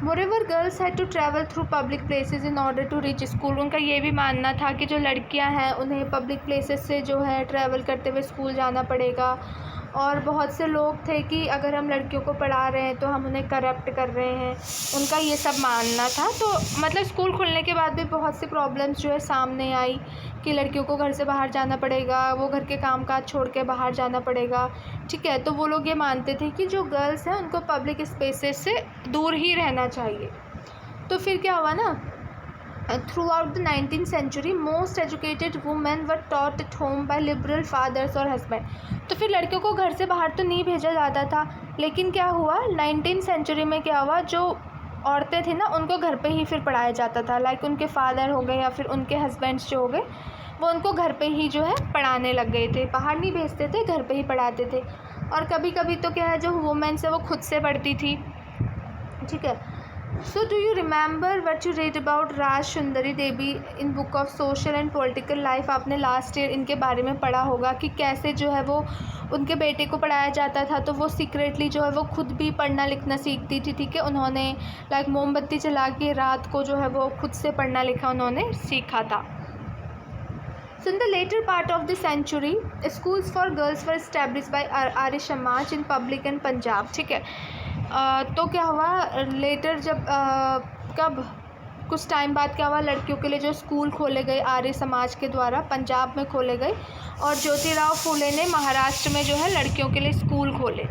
[SPEAKER 1] Moreover girls had to travel through public places in order to reach school. उनका ये भी मानना था कि जो लड़कियां हैं उन्हें पब्लिक प्लेसेस से जो है ट्रैवल करते हुए स्कूल जाना पड़ेगा। और बहुत से लोग थे कि अगर हम लड़कियों को पढ़ा रहे हैं तो हम उन्हें करप्ट कर रहे हैं, उनका ये सब मानना था। तो मतलब स्कूल खुलने के बाद भी बहुत सी प्रॉब्लम्स जो है सामने आई कि लड़कियों को घर से बाहर जाना पड़ेगा, वो घर के कामकाज छोड़ के बाहर जाना पड़ेगा, ठीक है। तो वो लोग ये मानते थे कि जो गर्ल्स हैं उनको पब्लिक स्पेसेस से दूर ही रहना चाहिए। तो फिर क्या हुआ ना, throughout the 19th century most educated women were taught at home by liberal fathers और husband। तो फिर लड़कियों को घर से बाहर तो नहीं भेजा जाता था, लेकिन क्या हुआ 19th सेंचुरी में क्या हुआ, जो औरतें थी ना उनको घर पे ही फिर पढ़ाया जाता था। लाइक उनके फादर हो गए या फिर उनके हस्बैंड्स जो हो गए, वो उनको घर पे ही जो है पढ़ाने लग गए थे, बाहर नहीं भेजते थे, घर पे ही पढ़ाते थे। और कभी कभी तो क्या है जो वुमेन्स है वो खुद से पढ़ती थी, ठीक है। So do you remember what you read about Raj Sundari Devi in book of social and political life? आपने लास्ट ईयर इनके बारे में पढ़ा होगा कि कैसे जो है वो उनके बेटे को पढ़ाया जाता था, तो वो सीक्रेटली जो है वो खुद भी पढ़ना लिखना सीखती थी, ठीक है। उन्होंने लाइक मोमबत्ती जला के रात को जो है वो खुद से पढ़ना लिखा उन्होंने सीखा था। So in the later part of the century, schools for girls were established by Arya Samaj in public and Punjab, ठीक है। तो क्या हुआ लेटर जब कब कुछ टाइम बाद क्या हुआ, लड़कियों के लिए जो स्कूल खोले गए आर्य समाज के द्वारा पंजाब में खोले गए, और ज्योतिराव फूले ने महाराष्ट्र में जो है लड़कियों के लिए स्कूल खोले।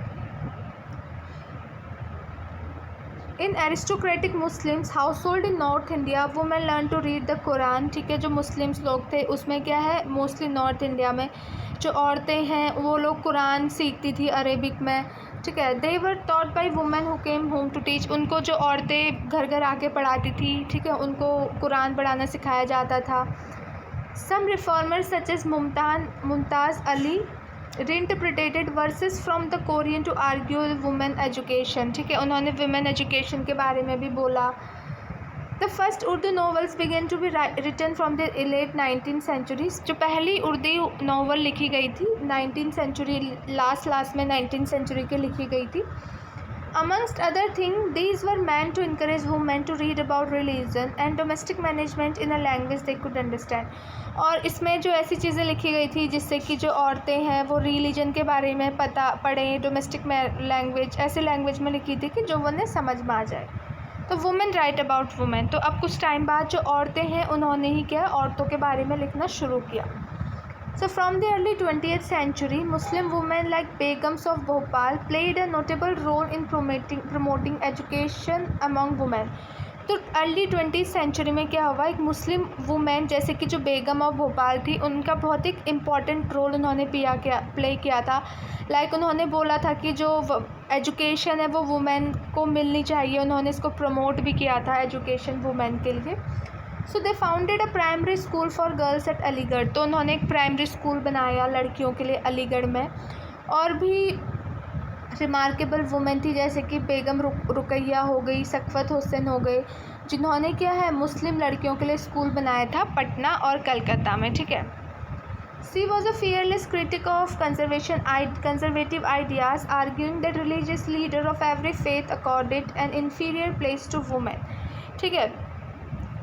[SPEAKER 1] In aristocratic Muslims household in North India women learn to read the Quran, ठीक है। जो मुस्लिम्स लोग थे उसमें क्या है, मोस्टली नॉर्थ इंडिया में जो औरतें हैं वो लोग कुरान सीखती थी अरेबिक में, ठीक है। They were taught by women who came home to teach, उनको जो औरतें घर घर आके पढ़ाती थी, ठीक है, उनको कुरान पढ़ाना सिखाया जाता था। Some reformers such as Mumtaz Ali reinterpreted verses from the Quran to argue women education, ठीक है। उन्होंने women education के बारे में भी बोला। The first Urdu novels began to be written from the late 19th century, जो पहली उर्दू नावल लिखी गई थी 19th century लास्ट में 19th century के लिखी गई थी। Amongst other things, these were meant to encourage women to read about religion and domestic management in a language they could understand. और इसमें जो ऐसी चीज़ें लिखी गई थी जिससे कि जो औरतें हैं वो रिलीजन के बारे में पढ़ें, डोमेस्टिक लैंग्वेज ऐसे लैंग्वेज में लिखी थी कि जो उन्हें समझ में आ जाए। तो वुमेन राइट अबाउट वुमेन, तो अब कुछ टाइम बाद जो औरतें हैं उन्होंने ही क्या औरतों के बारे में लिखना शुरू किया। So from the early 20th century, Muslim women like Begums of Bhopal played a notable role in promoting education among women. तो अर्ली 20th सेंचुरी में क्या हुआ, एक मुस्लिम वुमेन जैसे कि जो बेगम ऑफ भोपाल थी उनका बहुत एक इम्पॉर्टेंट रोल उन्होंने प्ले किया था। लाइक उन्होंने बोला था कि जो एजुकेशन है वो वुमेन को मिलनी चाहिए, उन्होंने इसको प्रमोट भी किया था एजुकेशन वुमेन के लिए। So they founded a primary school for girls at Aligarh, तो उन्होंने एक प्राइमरी स्कूल बनाया लड़कियों के लिए अलीगढ़ में। और भी रिमार्केबल वुमेन थी जैसे कि बेगम रुकैया हो गई, सकफत हुसैन हो गए, जिन्होंने क्या है मुस्लिम लड़कियों के लिए स्कूल बनाया था पटना और कलकत्ता में, ठीक है। She was a fearless critic of conservative ideas, arguing that religious leader of every faith accorded an inferior place to women, ठीक है।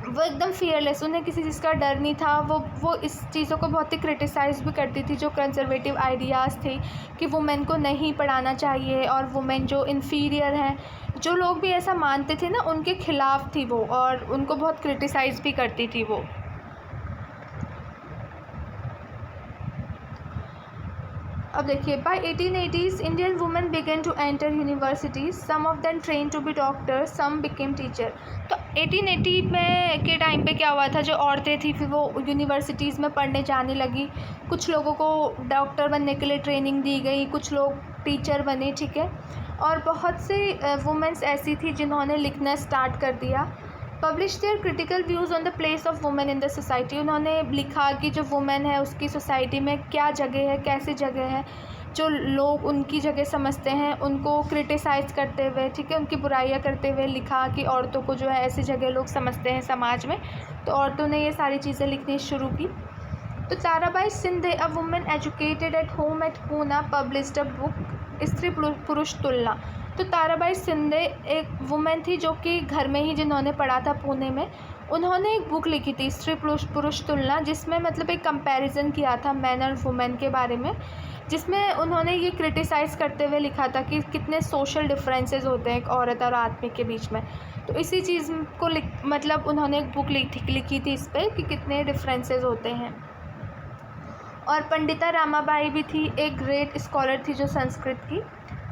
[SPEAKER 1] वो एकदम फियरलेस, उन्हें किसी चीज़ का डर नहीं था। वो इस चीज़ों को बहुत ही क्रिटिसाइज़ भी करती थी जो कंजर्वेटिव आइडियाज़ थे कि वुमेन को नहीं पढ़ाना चाहिए और वुमेन जो इन्फीरियर हैं, जो लोग भी ऐसा मानते थे ना उनके ख़िलाफ़ थी वो, और उनको बहुत क्रिटिसाइज़ भी करती थी वो। अब देखिए, by 1880s Indian women began to enter universities, some of them train to be doctor, some became teacher. तो 1880 में के टाइम पे क्या हुआ था, जो औरतें थी फिर वो यूनिवर्सिटीज़ में पढ़ने जाने लगी। कुछ लोगों को डॉक्टर बनने के लिए ट्रेनिंग दी गई, कुछ लोग टीचर बने, ठीक है। और बहुत सी वुमेन्स ऐसी थी जिन्होंने लिखना स्टार्ट कर दिया। Publish there critical views on the place of women in the society, उन्होंने लिखा कि जो वुमेन है उसकी सोसाइटी में क्या जगह है, कैसी जगह है, जो लोग उनकी जगह समझते हैं उनको क्रिटिसाइज़ करते हुए, ठीक है, उनकी बुराइयां करते हुए लिखा कि औरतों को जो है ऐसी जगह लोग समझते हैं समाज में। तो औरतों ने ये सारी चीज़ें लिखनी शुरू की। तो Tarabai Shinde, a women educated at home at Poona, published a book Stri Purush तुलना। तो ताराबाई सिंधे एक वुमेन थी जो कि घर में ही जिन्होंने पढ़ा था पुणे में, उन्होंने एक बुक लिखी थी स्त्री पुरुष तुलना, जिसमें मतलब एक कंपैरिजन किया था मैन और वुमेन के बारे में, जिसमें उन्होंने ये क्रिटिसाइज़ करते हुए लिखा था कि कितने सोशल डिफरेंसेस होते हैं एक औरत और आदमी के बीच में। तो इसी चीज़ को मतलब उन्होंने एक बुक लिखी थी इस पर कि कितने डिफरेंसेस होते हैं। और पंडिता रामाबाई भी थी, एक ग्रेट स्कॉलर थी जो संस्कृत की।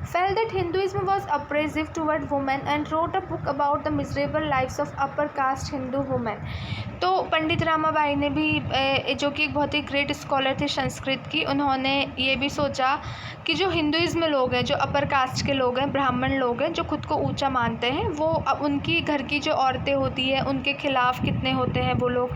[SPEAKER 1] Felt that Hinduism was oppressive toward women and wrote a book about the miserable lives of upper caste Hindu women। तो पंडित रामाबाई ने भी जो कि एक बहुत ही ग्रेट स्कॉलर थे संस्कृत की, उन्होंने ये भी सोचा कि जो हिंदुइज्म में लोग हैं, जो अपर कास्ट के लोग हैं, ब्राह्मण लोग हैं, जो खुद को ऊंचा मानते हैं, वो उनकी घर की जो औरतें होती हैं उनके खिलाफ़ कितने होते हैं वो लोग।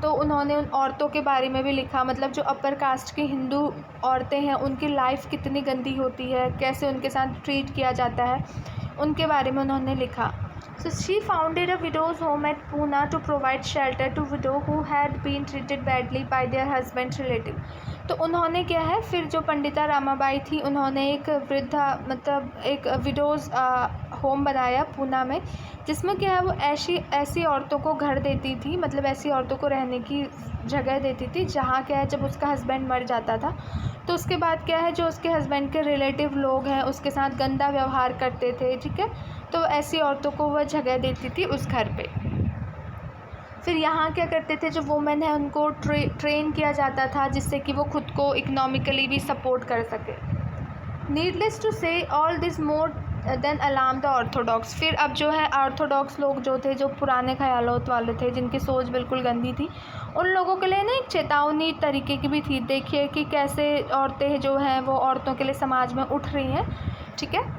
[SPEAKER 1] तो उन्होंने उन औरतों के बारे में भी लिखा, मतलब जो अपर कास्ट की हिंदू औरतें हैं उनकी लाइफ कितनी गंदी होती है, कैसे उनके साथ ट्रीट किया जाता है, उनके बारे में उन्होंने लिखा। So she founded a widow's home at Pune to provide shelter to widow who had been treated badly by their husband's relative. तो उन्होंने क्या है, फिर जो पंडिता रामाबाई थी उन्होंने एक वृद्धा मतलब एक विडोज़ होम बनाया पूना में, जिसमें क्या है वो ऐसी औरतों को घर देती थी, मतलब ऐसी औरतों को रहने की जगह देती थी जहाँ क्या है जब उसका हस्बैंड मर जाता था तो उसके बाद क्या है जो उसके हस्बैंड के रिलेटिव लोग हैं उसके साथ गंदा व्यवहार करते थे, ठीक है, तो ऐसी औरतों को वह जगह देती थी उस घर पे। फिर यहाँ क्या करते थे, जो वुमेन है उनको ट्रेन किया जाता था जिससे कि वो खुद को इकोनॉमिकली भी सपोर्ट कर सके। नीडलेस टू से all this more than alarm the Orthodox. फिर अब जो है ऑर्थोडॉक्स लोग जो थे, जो पुराने ख्यालों वाले थे, जिनकी सोच बिल्कुल गंदी थी, उन लोगों के लिए ना एक चेतावनी तरीके की भी थी। देखिए कि कैसे औरतें जो हैं वो औरतों के लिए समाज में उठ रही हैं, ठीक है।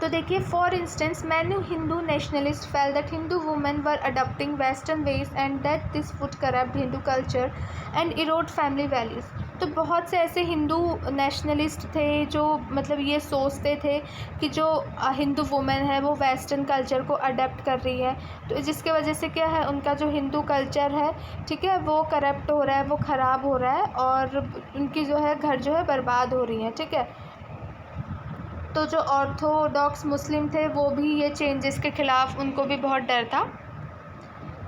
[SPEAKER 1] तो देखिए, for instance many Hindu nationalist fell that Hindu women were adopting western ways and that this would corrupt Hindu culture and erode family values. तो बहुत से ऐसे हिंदू नेशनलिस्ट थे जो मतलब ये सोचते थे कि जो हिंदू वुमेन है वो वेस्टर्न कल्चर को अडेप्ट कर रही है, तो जिसके वजह से क्या है उनका जो हिंदू कल्चर है, ठीक है, वो करप्ट हो रहा है, वो ख़राब हो रहा है और उनकी जो है घर जो है बर्बाद हो रही है, ठीक है। तो जो ऑर्थोडॉक्स मुस्लिम थे वो भी ये चेंजेस के ख़िलाफ़, उनको भी बहुत डर था।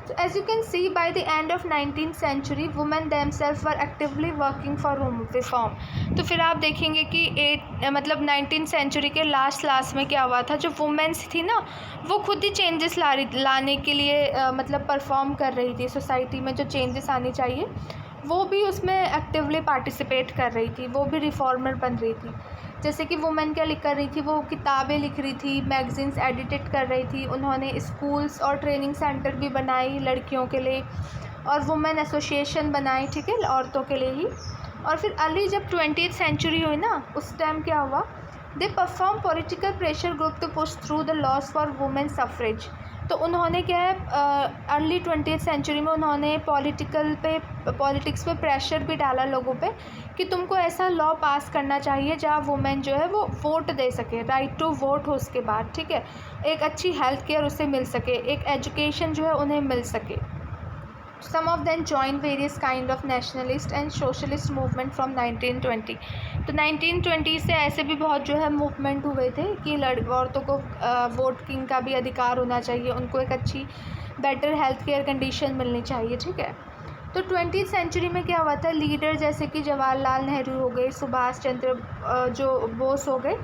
[SPEAKER 1] तो as you can see by the end of 19th century women themselves were actively working for reform. तो फिर आप देखेंगे कि 19th century के लास्ट में क्या हुआ था, जो वुमेन्स थी ना वो खुद ही चेंजेस लाने के लिए मतलब परफॉर्म कर रही थी। सोसाइटी में जो चेंजेस आने चाहिए वो भी उसमें एक्टिवली पार्टिसिपेट कर रही थी, वो भी रिफॉर्मर बन रही थी। जैसे कि वुमेन क्या कर रही थी, वो किताबें लिख रही थी, मैगज़ीन्स एडिटेड कर रही थी, उन्होंने स्कूल्स और ट्रेनिंग सेंटर भी बनाई लड़कियों के लिए और वुमेन एसोसिएशन बनाई, ठीक है, औरतों के लिए ही। और फिर अर्ली जब 20th century हुई ना, उस टाइम क्या हुआ, they perform political pressure group to push through the laws for women suffrage. तो उन्होंने क्या है अर्ली 20th century में उन्होंने पॉलिटिक्स पे प्रेशर भी डाला लोगों पे कि तुमको ऐसा लॉ पास करना चाहिए जहाँ वुमेन जो है वो वोट दे सके, राइट टू वोट हो उसके बाद, ठीक है, एक अच्छी हेल्थ केयर उसे मिल सके, एक एजुकेशन जो है उन्हें मिल सके। Some of them joined various kind of nationalist and socialist movement from 1920। तो 1920 से ऐसे भी बहुत जो है मूवमेंट हुए थे कि औरतों को वोटिंग का भी अधिकार होना चाहिए, उनको एक अच्छी बेटर हेल्थ केयर कंडीशन मिलनी चाहिए, ठीक है। तो 20th century में क्या हुआ था, लीडर जैसे कि जवाहरलाल नेहरू हो गए, सुभाष चंद्र जो बोस हो गए,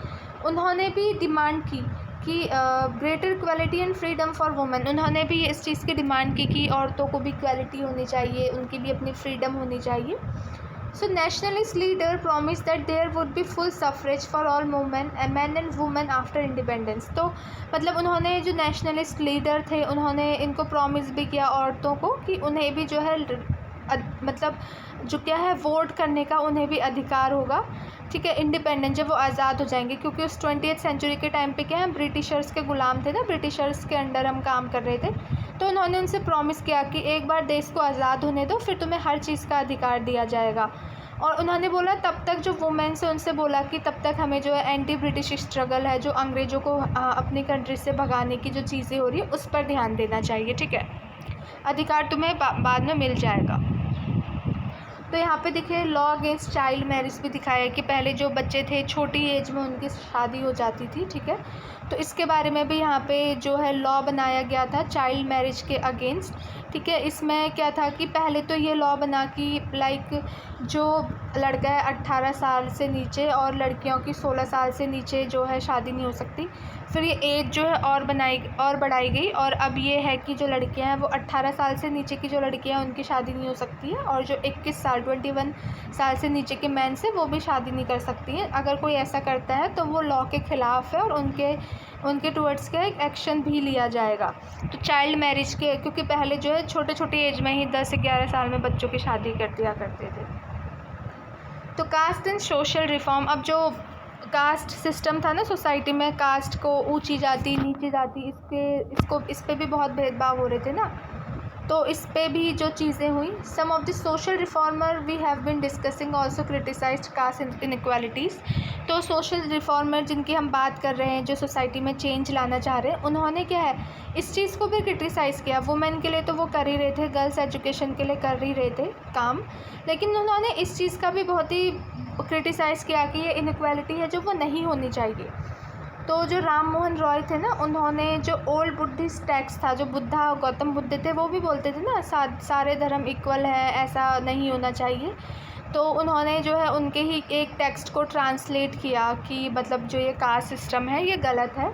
[SPEAKER 1] उन्होंने भी डिमांड की कि greater equality and freedom for women. उन्होंने भी इस चीज़ की डिमांड की कि औरतों को भी इक्वालिटी होनी चाहिए, उनकी भी अपनी फ्रीडम होनी चाहिए। So nationalist leader promise that there would be full suffrage for all women man and women after independence. तो मतलब उन्होंने जो नेशनलिस्ट लीडर थे उन्होंने इनको प्रॉमिस भी किया औरतों को कि उन्हें भी जो है मतलब जो क्या है वोट करने का उन्हें भी अधिकार होगा, ठीक है, इंडिपेंडेंट जब वो आज़ाद हो जाएंगे। क्योंकि उस 20th century के टाइम पे क्या है, ब्रिटिशर्स के ग़ुलाम थे ना, ब्रिटिशर्स के अंडर हम काम कर रहे थे। तो उन्होंने उनसे प्रॉमिस किया कि एक बार देश को आज़ाद होने दो, फिर तुम्हें हर चीज़ का अधिकार दिया जाएगा। और उन्होंने बोला तब तक जो वुमेन से उनसे बोला कि तब तक हमें जो है एंटी ब्रिटिश स्ट्रगल है, जो अंग्रेज़ों को अपनी कंट्री से भगाने की जो चीज़ें हो रही है उस पर ध्यान देना चाहिए, ठीक है, अधिकार तुम्हें बाद में मिल जाएगा। तो यहाँ पे देखिए लॉ अगेंस्ट चाइल्ड मैरिज भी दिखाया है कि पहले जो बच्चे थे छोटी एज में उनकी शादी हो जाती थी, ठीक है, तो इसके बारे में भी यहाँ पे जो है लॉ बनाया गया था चाइल्ड मैरिज के अगेंस्ट, ठीक है। इसमें क्या था कि पहले तो ये लॉ बना कि लाइक जो लड़का है 18 साल से नीचे और लड़कियों की 16 साल से नीचे जो है शादी नहीं हो सकती। फिर ये एज जो है और बढ़ाई गई और अब ये है कि जो लड़कियां हैं वो 18 साल से नीचे की जो लड़कियां हैं उनकी शादी नहीं हो सकती है और जो 21 साल 21 साल से नीचे के मैन से वो भी शादी नहीं कर सकती हैं। अगर कोई ऐसा करता है तो वो लॉ के ख़िलाफ़ है और उनके टूवर्ड्स का एक एक्शन भी लिया जाएगा। तो चाइल्ड मैरिज के क्योंकि पहले जो है छोटे एज में ही 10 से 11 साल में बच्चों की शादी कर दिया करते थे। तो कास्ट एंड सोशल रिफॉर्म, अब जो कास्ट सिस्टम था ना सोसाइटी में, कास्ट को ऊंची जाति नीची जाति इस पे भी बहुत भेदभाव हो रहे थे ना। तो इस पे भी जो चीज़ें हुई, some of the social reformer we have been discussing also criticised caste inequalities. तो सोशल रिफॉर्मर जिनकी हम बात कर रहे हैं, जो सोसाइटी में चेंज लाना चाह रहे हैं, उन्होंने क्या है इस चीज़ को भी क्रिटिसाइज़ किया। वुमेन के लिए तो वो कर ही रहे थे, गर्ल्स एजुकेशन के लिए कर ही रहे थे काम, लेकिन उन्होंने इस चीज़ का भी बहुत ही क्रिटिसाइज़ किया कि ये इनइक्वालिटी है जो वो नहीं होनी चाहिए। तो जो राम मोहन रॉय थे ना, उन्होंने जो ओल्ड बुद्धिस्ट टेक्स्ट था, जो बुद्धा गौतम बुद्ध थे, वो भी बोलते थे ना सारे धर्म इक्वल है, ऐसा नहीं होना चाहिए। तो उन्होंने जो है उनके ही एक टेक्स्ट को ट्रांसलेट किया कि मतलब जो ये कास्ट सिस्टम है ये गलत है।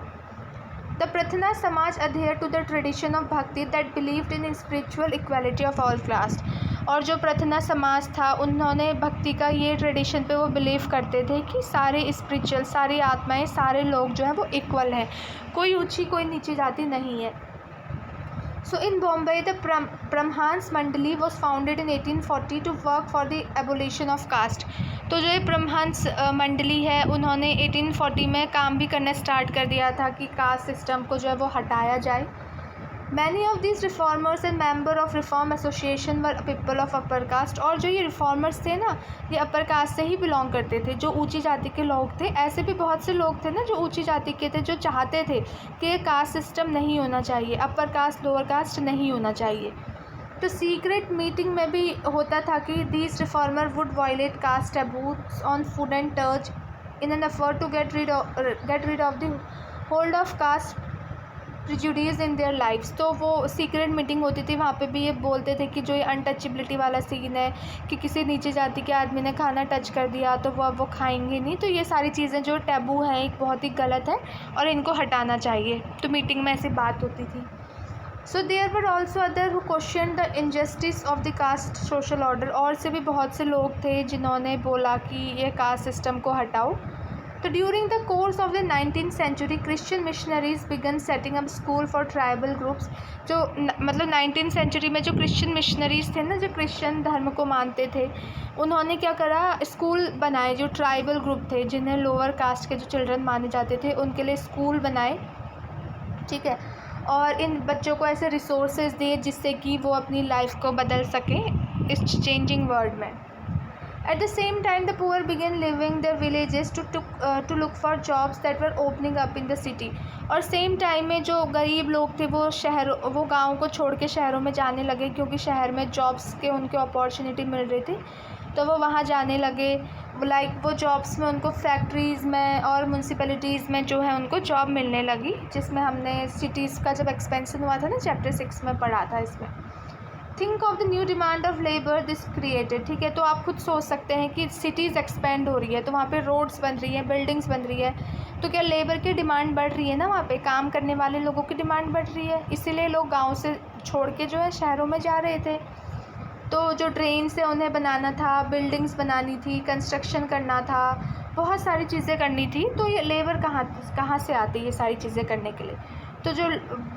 [SPEAKER 1] द प्रथना समाज adhere to the tradition of bhakti that believed in spiritual equality of all caste। और जो प्रथना समाज था, उन्होंने भक्ति का ये ट्रेडिशन पे वो बिलीव करते थे कि सारे स्पिरिचुअल, सारी आत्माएं, सारे लोग जो हैं वो इक्वल हैं, कोई ऊंची कोई नीची जाति नहीं है। So in Bombay, the Brahmans Mandali was founded in 1840 to work for the abolition of caste। तो जो ये ब्रह्मांस मंडली है, उन्होंने 1840 में काम भी करना स्टार्ट कर दिया था कि कास्ट सिस्टम को जो है वो हटाया जाए। Many of this reformers and member of reform association were people of upper caste. और जो ये रिफॉर्मर्स थे ना, ये अपर कास्ट से ही बिलोंग करते थे, जो ऊंची जाति के लोग थे। ऐसे भी बहुत से लोग थे ना जो ऊंची जाति के थे, जो चाहते थे कि ये कास्ट सिस्टम नहीं होना चाहिए, अपर कास्ट लोअर कास्ट नहीं होना चाहिए। तो सीक्रेट मीटिंग में भी होता था कि these reformer would violate caste taboos on food and touch in an effort to get rid of the hold of caste prejudice in their lifes. तो वो सीक्रेट मीटिंग होती थी, वहाँ पे भी ये बोलते थे कि जो ये अनटचेबिलिटी वाला सीन है कि किसी नीचे जाति के आदमी ने खाना टच कर दिया तो वो अब वो खाएंगे नहीं। तो ये सारी चीज़ें जो टैबू हैं एक बहुत ही गलत है और इनको हटाना चाहिए। तो मीटिंग में ऐसी बात होती थी। So there were also other who question the injustice of the caste social order. और से भी बहुत से लोग थे जिन्होंने बोला कि ये कास्ट सिस्टम को हटाओ। तो during the course of the 19th century Christian missionaries began setting up school for tribal groups. जो मतलब 19th सेंचुरी में जो क्रिश्चियन मिशनरीज थे ना, जो क्रिश्चियन धर्म को मानते थे, उन्होंने क्या करा, स्कूल बनाए। जो ट्राइबल ग्रुप थे, जिन्हें लोअर कास्ट के जो चिल्ड्रन माने जाते थे, उनके लिए स्कूल बनाए, ठीक है। और इन बच्चों को ऐसे रिसोर्सेज दिए जिससे कि वो अपनी लाइफ को बदल सकें इस चेंजिंग वर्ल्ड में। At the same time, the poor began leaving their villages to look for jobs that were opening up in the city। और सेम टाइम में जो गरीब लोग थे वो गाँव को छोड़ के शहरों में जाने लगे, क्योंकि शहर में जॉब्स के उनके अपॉर्चुनिटी मिल रही थी, तो वो वहाँ जाने लगे। वो जॉब्स में उनको फैक्ट्रीज़ में और म्यूनसिपैलिटीज़ में जो है उनको जॉब मिलने लगी, जिसमें हमने सिटीज़ का जब एक्सपेंशन हुआ था ना, चैप्टर 6 में पढ़ा था इसमें। Think of the new demand of labour this created, ठीक है। तो आप खुद सोच सकते हैं कि सिटीज़ एक्सपेंड हो रही है, तो वहाँ पे रोड्स बन रही हैं, बिल्डिंग्स बन रही है, तो क्या लेबर की डिमांड बढ़ रही है ना, वहाँ पे काम करने वाले लोगों की डिमांड बढ़ रही है। इसीलिए लोग गांव से छोड़ के जो है शहरों में जा रहे थे। तो जो ड्रेन से उन्हें बनाना था, बिल्डिंग्स बनानी थी, कंस्ट्रक्शन करना था, बहुत सारी चीज़ें करनी थी। तो ये लेबर कहाँ से आती है ये सारी चीज़ें करने के लिए? तो जो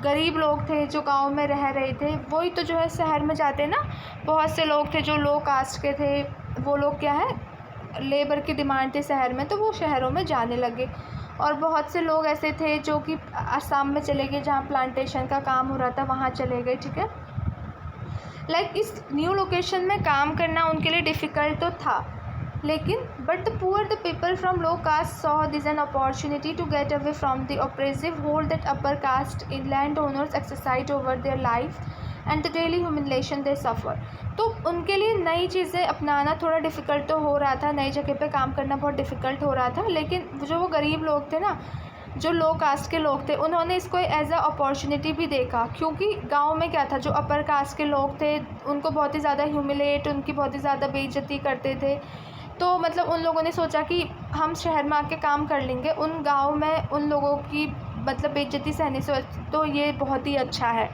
[SPEAKER 1] गरीब लोग थे जो गांव में रह रहे थे, वही तो जो है शहर में जाते ना। बहुत से लोग थे जो लो कास्ट के थे, वो लोग क्या है, लेबर की डिमांड थी शहर में, तो वो शहरों में जाने लगे। और बहुत से लोग ऐसे थे जो कि आसाम में चले गए, जहाँ प्लांटेशन का काम हो रहा था, वहाँ चले गए, ठीक है। इस न्यू लोकेशन में काम करना उनके लिए डिफ़िकल्ट तो था, लेकिन but the poor the people from low caste saw this an opportunity to get away from the oppressive hold that upper caste in land owners exercise over their life and the daily humiliation they suffer. तो उनके लिए नई चीज़ें अपनाना थोड़ा difficult तो हो रहा था, नई जगह पे काम करना बहुत डिफ़िकल्ट हो रहा था, लेकिन जो वो गरीब लोग थे ना, जो लो कास्ट के लोग थे, उन्होंने इसको एज अ अपॉर्चुनिटी भी देखा। क्योंकि गांव में क्या था, जो अपर कास्ट के लोग थे उनको बहुत ही ज़्यादा ह्यूमिलेट, उनकी बहुत ही ज़्यादा बेइज्जती करते थे। तो मतलब उन लोगों ने सोचा कि हम शहर में आके काम कर लेंगे, उन गांव में उन लोगों की मतलब बेइज्जती सहने से, तो ये बहुत ही अच्छा है,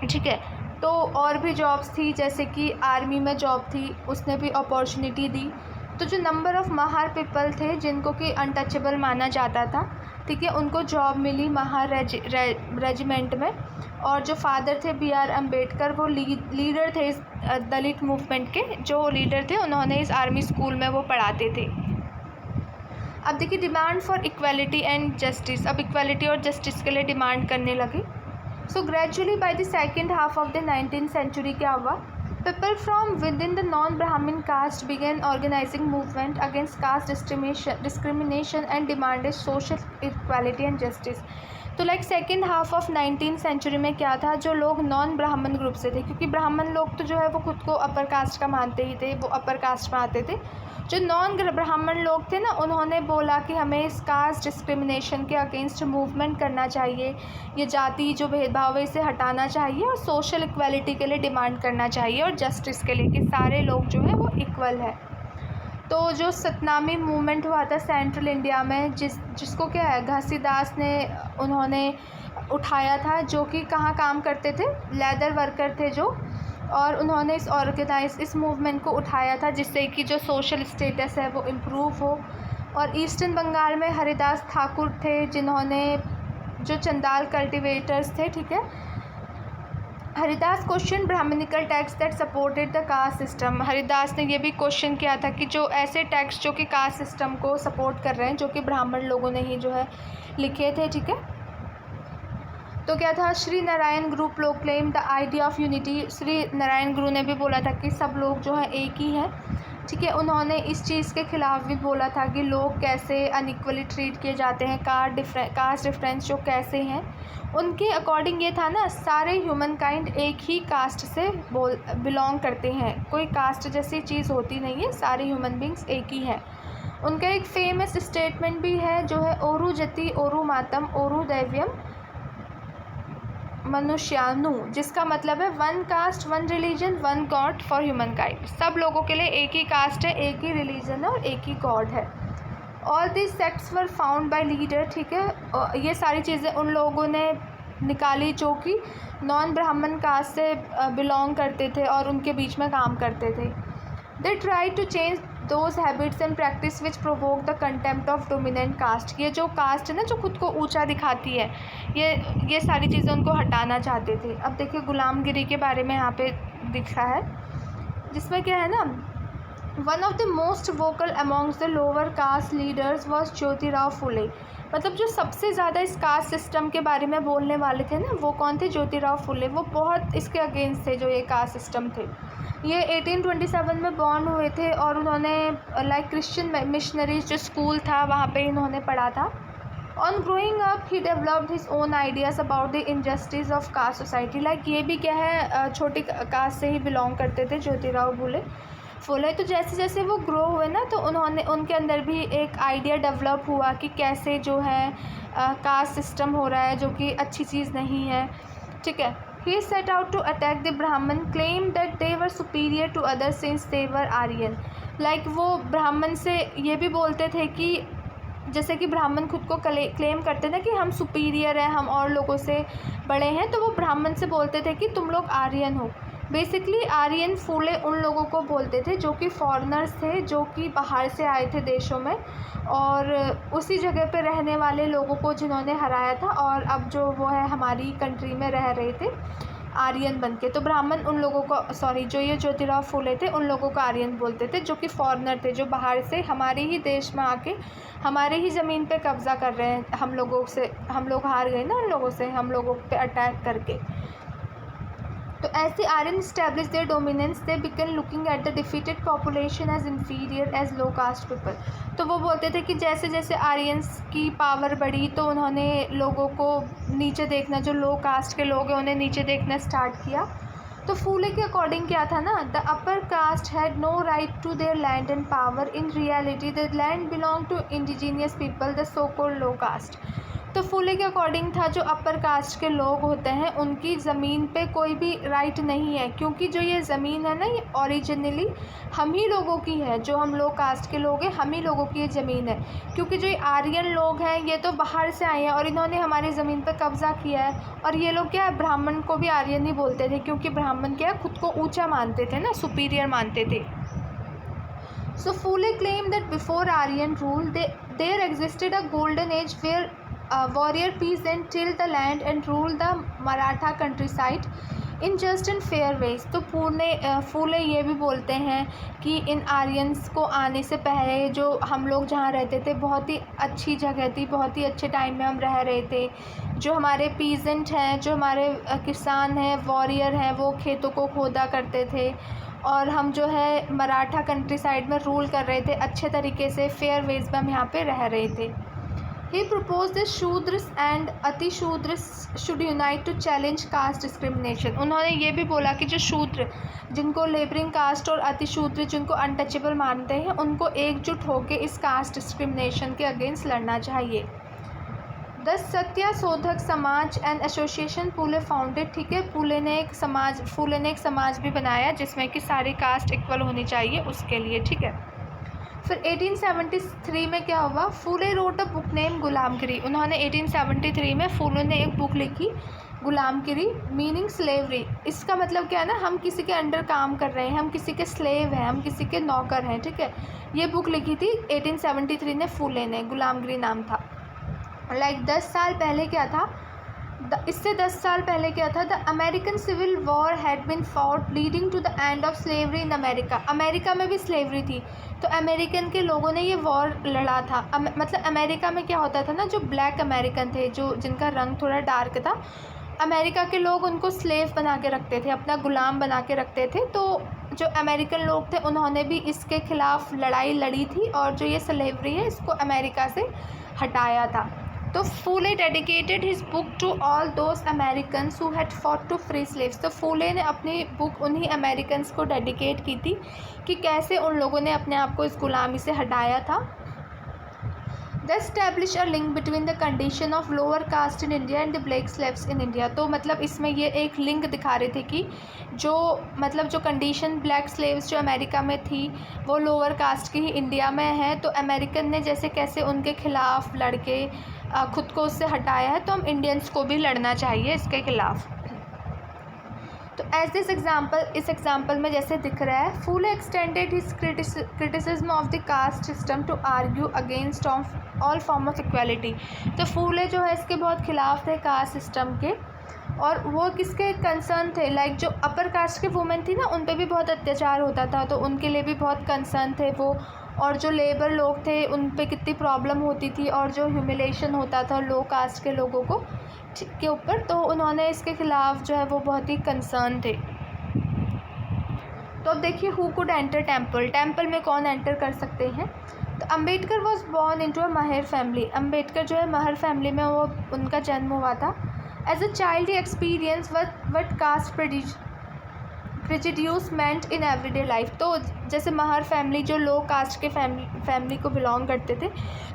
[SPEAKER 1] ठीक है। तो और भी जॉब्स थी, जैसे कि आर्मी में जॉब थी, उसने भी अपॉर्चुनिटी दी। तो जो नंबर ऑफ़ महार पीपल थे जिनको कि अनटचेबल माना जाता था, ठीक है, उनको जॉब मिली महार रेजिमेंट में। और जो फादर थे BR अम्बेडकर, वो लीडर थे इस दलित मूवमेंट के, जो लीडर थे, उन्होंने इस आर्मी स्कूल में वो पढ़ाते थे। अब देखिए, demand for equality and justice. अब इक्वालिटी और जस्टिस के लिए डिमांड करने लगे। So gradually by the second half of the 19th century क्या हुआ, people from within the non-Brahmin caste began organizing movement against caste discrimination and demanded social equality and justice. तो like second half of 19th century में क्या था, जो लोग non ब्राह्मण group से थे, क्योंकि ब्राह्मण लोग तो जो है वो खुद को अपर कास्ट का मानते ही थे, वो अपर कास्ट में आते थे। जो नॉन ब्राह्मण लोग थे ना, उन्होंने बोला कि हमें इस कास्ट डिस्क्रिमिनेशन के अगेंस्ट मूवमेंट करना चाहिए, ये जाति जो भेदभाव है इसे हटाना चाहिए और सोशल इक्वालिटी के लिए डिमांड करना चाहिए और जस्टिस के लिए कि सारे लोग जो है वो इक्वल है। तो जो सतनामी मूवमेंट हुआ था सेंट्रल इंडिया में, जिसको क्या है घासीदास ने उन्होंने उठाया था, जो कि कहाँ काम करते थे, लेदर वर्कर थे जो, और उन्होंने इस मूवमेंट को उठाया था जिससे कि जो सोशल स्टेटस है वो इम्प्रूव हो। और ईस्टर्न बंगाल में हरिदास ठाकुर थे, जिन्होंने जो चंदाल कल्टिवेटर्स थे, ठीक है, Haridas question Brahmanical texts that supported the caste system. Haridas ने ये भी क्वेश्चन किया था कि जो ऐसे टैक्स जो कि कास्ट सिस्टम को सपोर्ट कर रहे हैं, जो कि ब्राह्मण लोगों ने ही जो है लिखे थे, ठीक है। तो क्या था, श्री नारायण गुरु proclaim the idea of unity. Shri Narayan गुरु ने भी बोला था कि सब लोग जो है एक ही हैं, ठीक है। उन्होंने इस चीज़ के ख़िलाफ़ भी बोला था कि लोग कैसे अनइक्वली ट्रीट किए जाते हैं, कास्ट डिफरेंस जो कैसे हैं। उनके अकॉर्डिंग ये था ना, सारे ह्यूमन काइंड एक ही कास्ट से बिलोंग करते हैं, कोई कास्ट जैसी चीज़ होती नहीं है, सारे ह्यूमन बींग्स एक ही हैं। उनका एक फेमस स्टेटमेंट भी है जो है ओरु जति ओरु मातम ओरु दैव्यम मनुष्यानु, जिसका मतलब है one cast one religion one God for human kind. सब लोगों के लिए एक ही कास्ट है, एक ही रिलीजन है और एक ही गॉड है। All this sects were found by leader, ठीक है। ये सारी चीज़ें उन लोगों ने निकाली जो कि नॉन ब्राह्मण कास्ट से बिलोंग करते थे और उनके बीच में काम करते थे। They try to change those habits and practice which provoke the contempt of dominant caste. ये जो कास्ट है ना, जो खुद को ऊंचा दिखाती है, ये सारी चीज़ें उनको हटाना चाहते थे। अब देखिए गुलामगिरी के बारे में यहाँ पे दिख रहा है, जिसमें क्या है ना, one of the most vocal amongst the lower caste leaders was Jyotirao Phule. मतलब जो सबसे ज़्यादा इस कास्ट सिस्टम के बारे में बोलने वाले थे ना, वो कौन थे, ज्योतिराव फुले। वो बहुत इसके अगेंस्ट थे जो ये कास्ट सिस्टम थे। ये 1827 में बॉर्न हुए थे और उन्होंने लाइक क्रिश्चियन मिशनरीज जो स्कूल था वहाँ पे इन्होंने पढ़ा था। On growing up he developed his own ideas about the injustice of caste society. Like ये भी क्या है, छोटी कास्ट से ही बिलोंग करते थे ज्योतिराव फुले। तो जैसे जैसे वो ग्रो हुए ना, तो उनके अंदर भी एक आइडिया डेवलप हुआ कि कैसे जो है कास्ट सिस्टम हो रहा है, जो कि अच्छी चीज़ नहीं है, ठीक है। He set out to attack the Brahmin, claimed that they were superior to others since they were Aryan. Like वो ब्राह्मण से ये भी बोलते थे कि जैसे कि ब्राह्मण खुद को क्लेम करते थे कि हम सुपीरियर हैं, हम और लोगों से बड़े हैं, तो वो ब्राह्मण से बोलते थे कि तुम लोग आर्यन हो। बेसिकली आर्यन फूले उन लोगों को बोलते थे जो कि फॉरेनर्स थे, जो कि बाहर से आए थे देशों में, और उसी जगह पे रहने वाले लोगों को जिन्होंने हराया था, और अब जो वो है हमारी कंट्री में रह रहे थे आर्यन बन के। तो ब्राह्मण उन लोगों को, सॉरी, जो ये ज्योतिराव फुले थे उन लोगों को आर्यन बोलते थे, जो कि फॉरेनर थे, जो बाहर से हमारे ही देश में आके हमारे ही ज़मीन पे कब्ज़ा कर रहे हैं। हम लोग हार गए ना उन लोगों से, हम लोगों पे अटैक करके। तो ऐसे Aryan establish their dominance, they began looking at the defeated population as inferior as low caste people. तो वो बोलते थे कि जैसे जैसे आर्यंस की पावर बढ़ी तो उन्होंने लोगों को नीचे देखना, जो लो कास्ट के लोग हैं उन्हें नीचे देखना स्टार्ट किया। तो फूले के अकॉर्डिंग क्या था ना, the upper caste had no right to their land and power, in reality the land belong to indigenous people, the so called low caste. तो फूले के अकॉर्डिंग था जो अपर कास्ट के लोग होते हैं उनकी ज़मीन पे कोई भी राइट नहीं है, क्योंकि जो ये ज़मीन है ना, ये ओरिजिनली हम ही लोगों की है। जो हम लोग कास्ट के लोग हैं, हम ही लोगों की ये ज़मीन है, क्योंकि जो ये आर्यन लोग हैं ये तो बाहर से आए हैं और इन्होंने हमारी ज़मीन पे कब्ज़ा किया है। और ये लोग क्या है, ब्राह्मण को भी आर्यन ही बोलते थे, क्योंकि ब्राह्मण क्या है, खुद को ऊँचा मानते थे ना, सुपीरियर मानते थे। So Phule claim that before Aryan rule there existed a golden age where warrior peasant tilled the land and ruled the Maratha countryside. In just and fair ways. तो फूले ये भी बोलते हैं कि इन आर्यंस को आने से पहले जो हम लोग जहाँ रहते थे बहुत ही अच्छी जगह थी, बहुत ही अच्छे टाइम में हम रह रहे थे। जो हमारे पीजेंट हैं, जो हमारे किसान हैं, वॉरियर हैं, वो खेतों को खोदा करते थे और हम जो है मराठा कंट्री साइड में रूल कर रहे थे अच्छे तरीके से, फेयर वेज में हम यहाँ पे रह रहे थे। He proposed that Shudras and Atishudras should unite to challenge caste discrimination. उन्होंने ये भी बोला कि जो शूद्र, जिनको लेबरिंग कास्ट, और अतिशूद्र जिनको अनटचेबल मानते हैं, उनको एकजुट होकर इस कास्ट डिस्क्रिमिनेशन के अगेंस्ट लड़ना चाहिए। The Satyashodhak Samaj and association Phule founded. ठीक है, फूले ने एक समाज भी बनाया जिसमें कि सारी कास्ट इक्वल होनी चाहिए उसके लिए। ठीक है, फिर 1873 में क्या हुआ, फूले रोट अ बुक नेम गुलामगिरी। उन्होंने 1873 में फूले ने एक बुक लिखी गुलामगिरी, मीनिंग स्लेवरी। इसका मतलब क्या है ना, हम किसी के अंडर काम कर रहे हैं, हम किसी के स्लेव हैं, हम किसी के नौकर हैं। ठीक है, ये बुक लिखी थी 1873 ने फूले ने, गुलामगिरी नाम था। 10 साल पहले क्या था, इससे 10 साल पहले क्या था, the American civil war had been fought leading to the end of slavery in America. America में भी स्लेवरी थी, तो अमेरिकन के लोगों ने ये वॉर लड़ा था। मतलब अमेरिका में क्या होता था ना, जो ब्लैक अमेरिकन थे, जो जिनका रंग थोड़ा डार्क था, अमेरिका के लोग उनको स्लेव बना के रखते थे, अपना गुलाम बना के रखते थे। तो जो अमेरिकन लोग थे उन्होंने भी इसके खिलाफ लड़ाई लड़ी थी और जो ये स्लेवरी है इसको अमेरिका से हटाया था। तो Phule dedicated his book to all those Americans who had fought to free slaves. तो फूले ने अपनी बुक उन्हीं अमेरिकन्स को डेडिकेट की थी कि कैसे उन लोगों ने अपने आप को इस गुलामी से हटाया था। The establish a link between the condition of lower caste in India and the black slaves in India. तो मतलब इसमें ये एक लिंक दिखा रहे थे कि जो कंडीशन ब्लैक स्लेव्स जो अमेरिका में थी वो लोअर कास्ट की ही इंडिया में है। तो अमेरिकन ने जैसे कैसे उनके खिलाफ लड़के खुद को उससे हटाया है, तो हम इंडियंस को भी लड़ना चाहिए इसके खिलाफ। तो एज दिस एग्जाम्पल, इस एग्जाम्पल में जैसे दिख रहा है, Phule extended his criticism of the caste system to argue against all form of equality. तो फूले जो है इसके बहुत खिलाफ थे कास्ट सिस्टम के, और वो किसके कंसर्न थे, जो अपर कास्ट के वुमेन थी ना, उन पे भी बहुत अत्याचार होता था, तो उनके लिए भी बहुत कंसर्न थे वो। और जो लेबर लोग थे उन पे कितनी प्रॉब्लम होती थी और जो ह्यूमिलेशन होता था लो कास्ट के लोगों को के ऊपर, तो उन्होंने इसके खिलाफ जो है वो बहुत ही कंसर्न थे। तो अब देखिए, हु कुड एंटर टेम्पल में कौन एंटर कर सकते हैं। तो Ambedkar was born into a Mahar family. Ambedkar जो है महर फैमिली में वो उनका जन्म हुआ था। As a child he experience what caste prejudice meant in everyday life. तो जैसे महर फैमिली जो लो कास्ट के फैमिली को बिलोंग करते थे,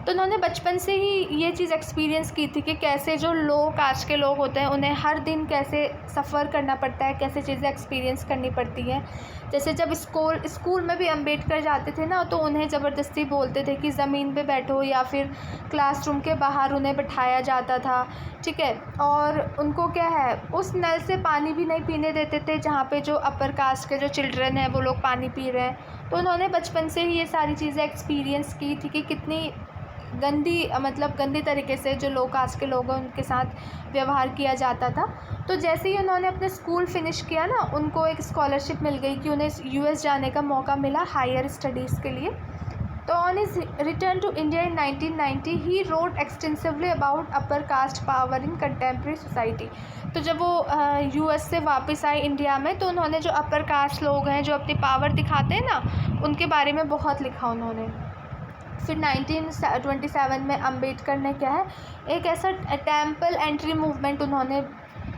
[SPEAKER 1] तो उन्होंने बचपन से ही ये चीज़ एक्सपीरियंस की थी कि कैसे जो लो कास्ट के लोग होते हैं उन्हें हर दिन कैसे सफ़र करना पड़ता है, कैसे चीज़ें एक्सपीरियंस करनी पड़ती हैं। जैसे जब स्कूल में भी अम्बेडकर जाते थे ना, तो उन्हें ज़बरदस्ती बोलते थे कि ज़मीन पे बैठो, या फिर क्लासरूम के बाहर उन्हें बिठाया जाता था। ठीक है, और उनको क्या है, उस नल से पानी भी नहीं पीने देते थे जहाँ पे जो अपर कास्ट के जो चिल्ड्रन हैं वो लोग पानी पी रहे हैं। तो उन्होंने बचपन से ही ये सारी चीज़ें एक्सपीरियंस की थी कि कितनी गंदी तरीके से जो लो कास्ट के लोग हैं उनके साथ व्यवहार किया जाता था। तो जैसे ही उन्होंने अपने स्कूल फिनिश किया ना, उनको एक स्कॉलरशिप मिल गई कि उन्हें यूएस जाने का मौका मिला हायर स्टडीज़ के लिए। तो on his return to India in 1990 he wrote extensively about upper caste power in contemporary society. तो जब वो यूएस से वापस आए इंडिया में, तो उन्होंने जो अपर कास्ट लोग हैं जो अपनी पावर दिखाते हैं ना, उनके बारे में बहुत लिखा उन्होंने। फिर 1927 में अम्बेडकर ने क्या है, एक ऐसा टेम्पल एंट्री मूवमेंट उन्होंने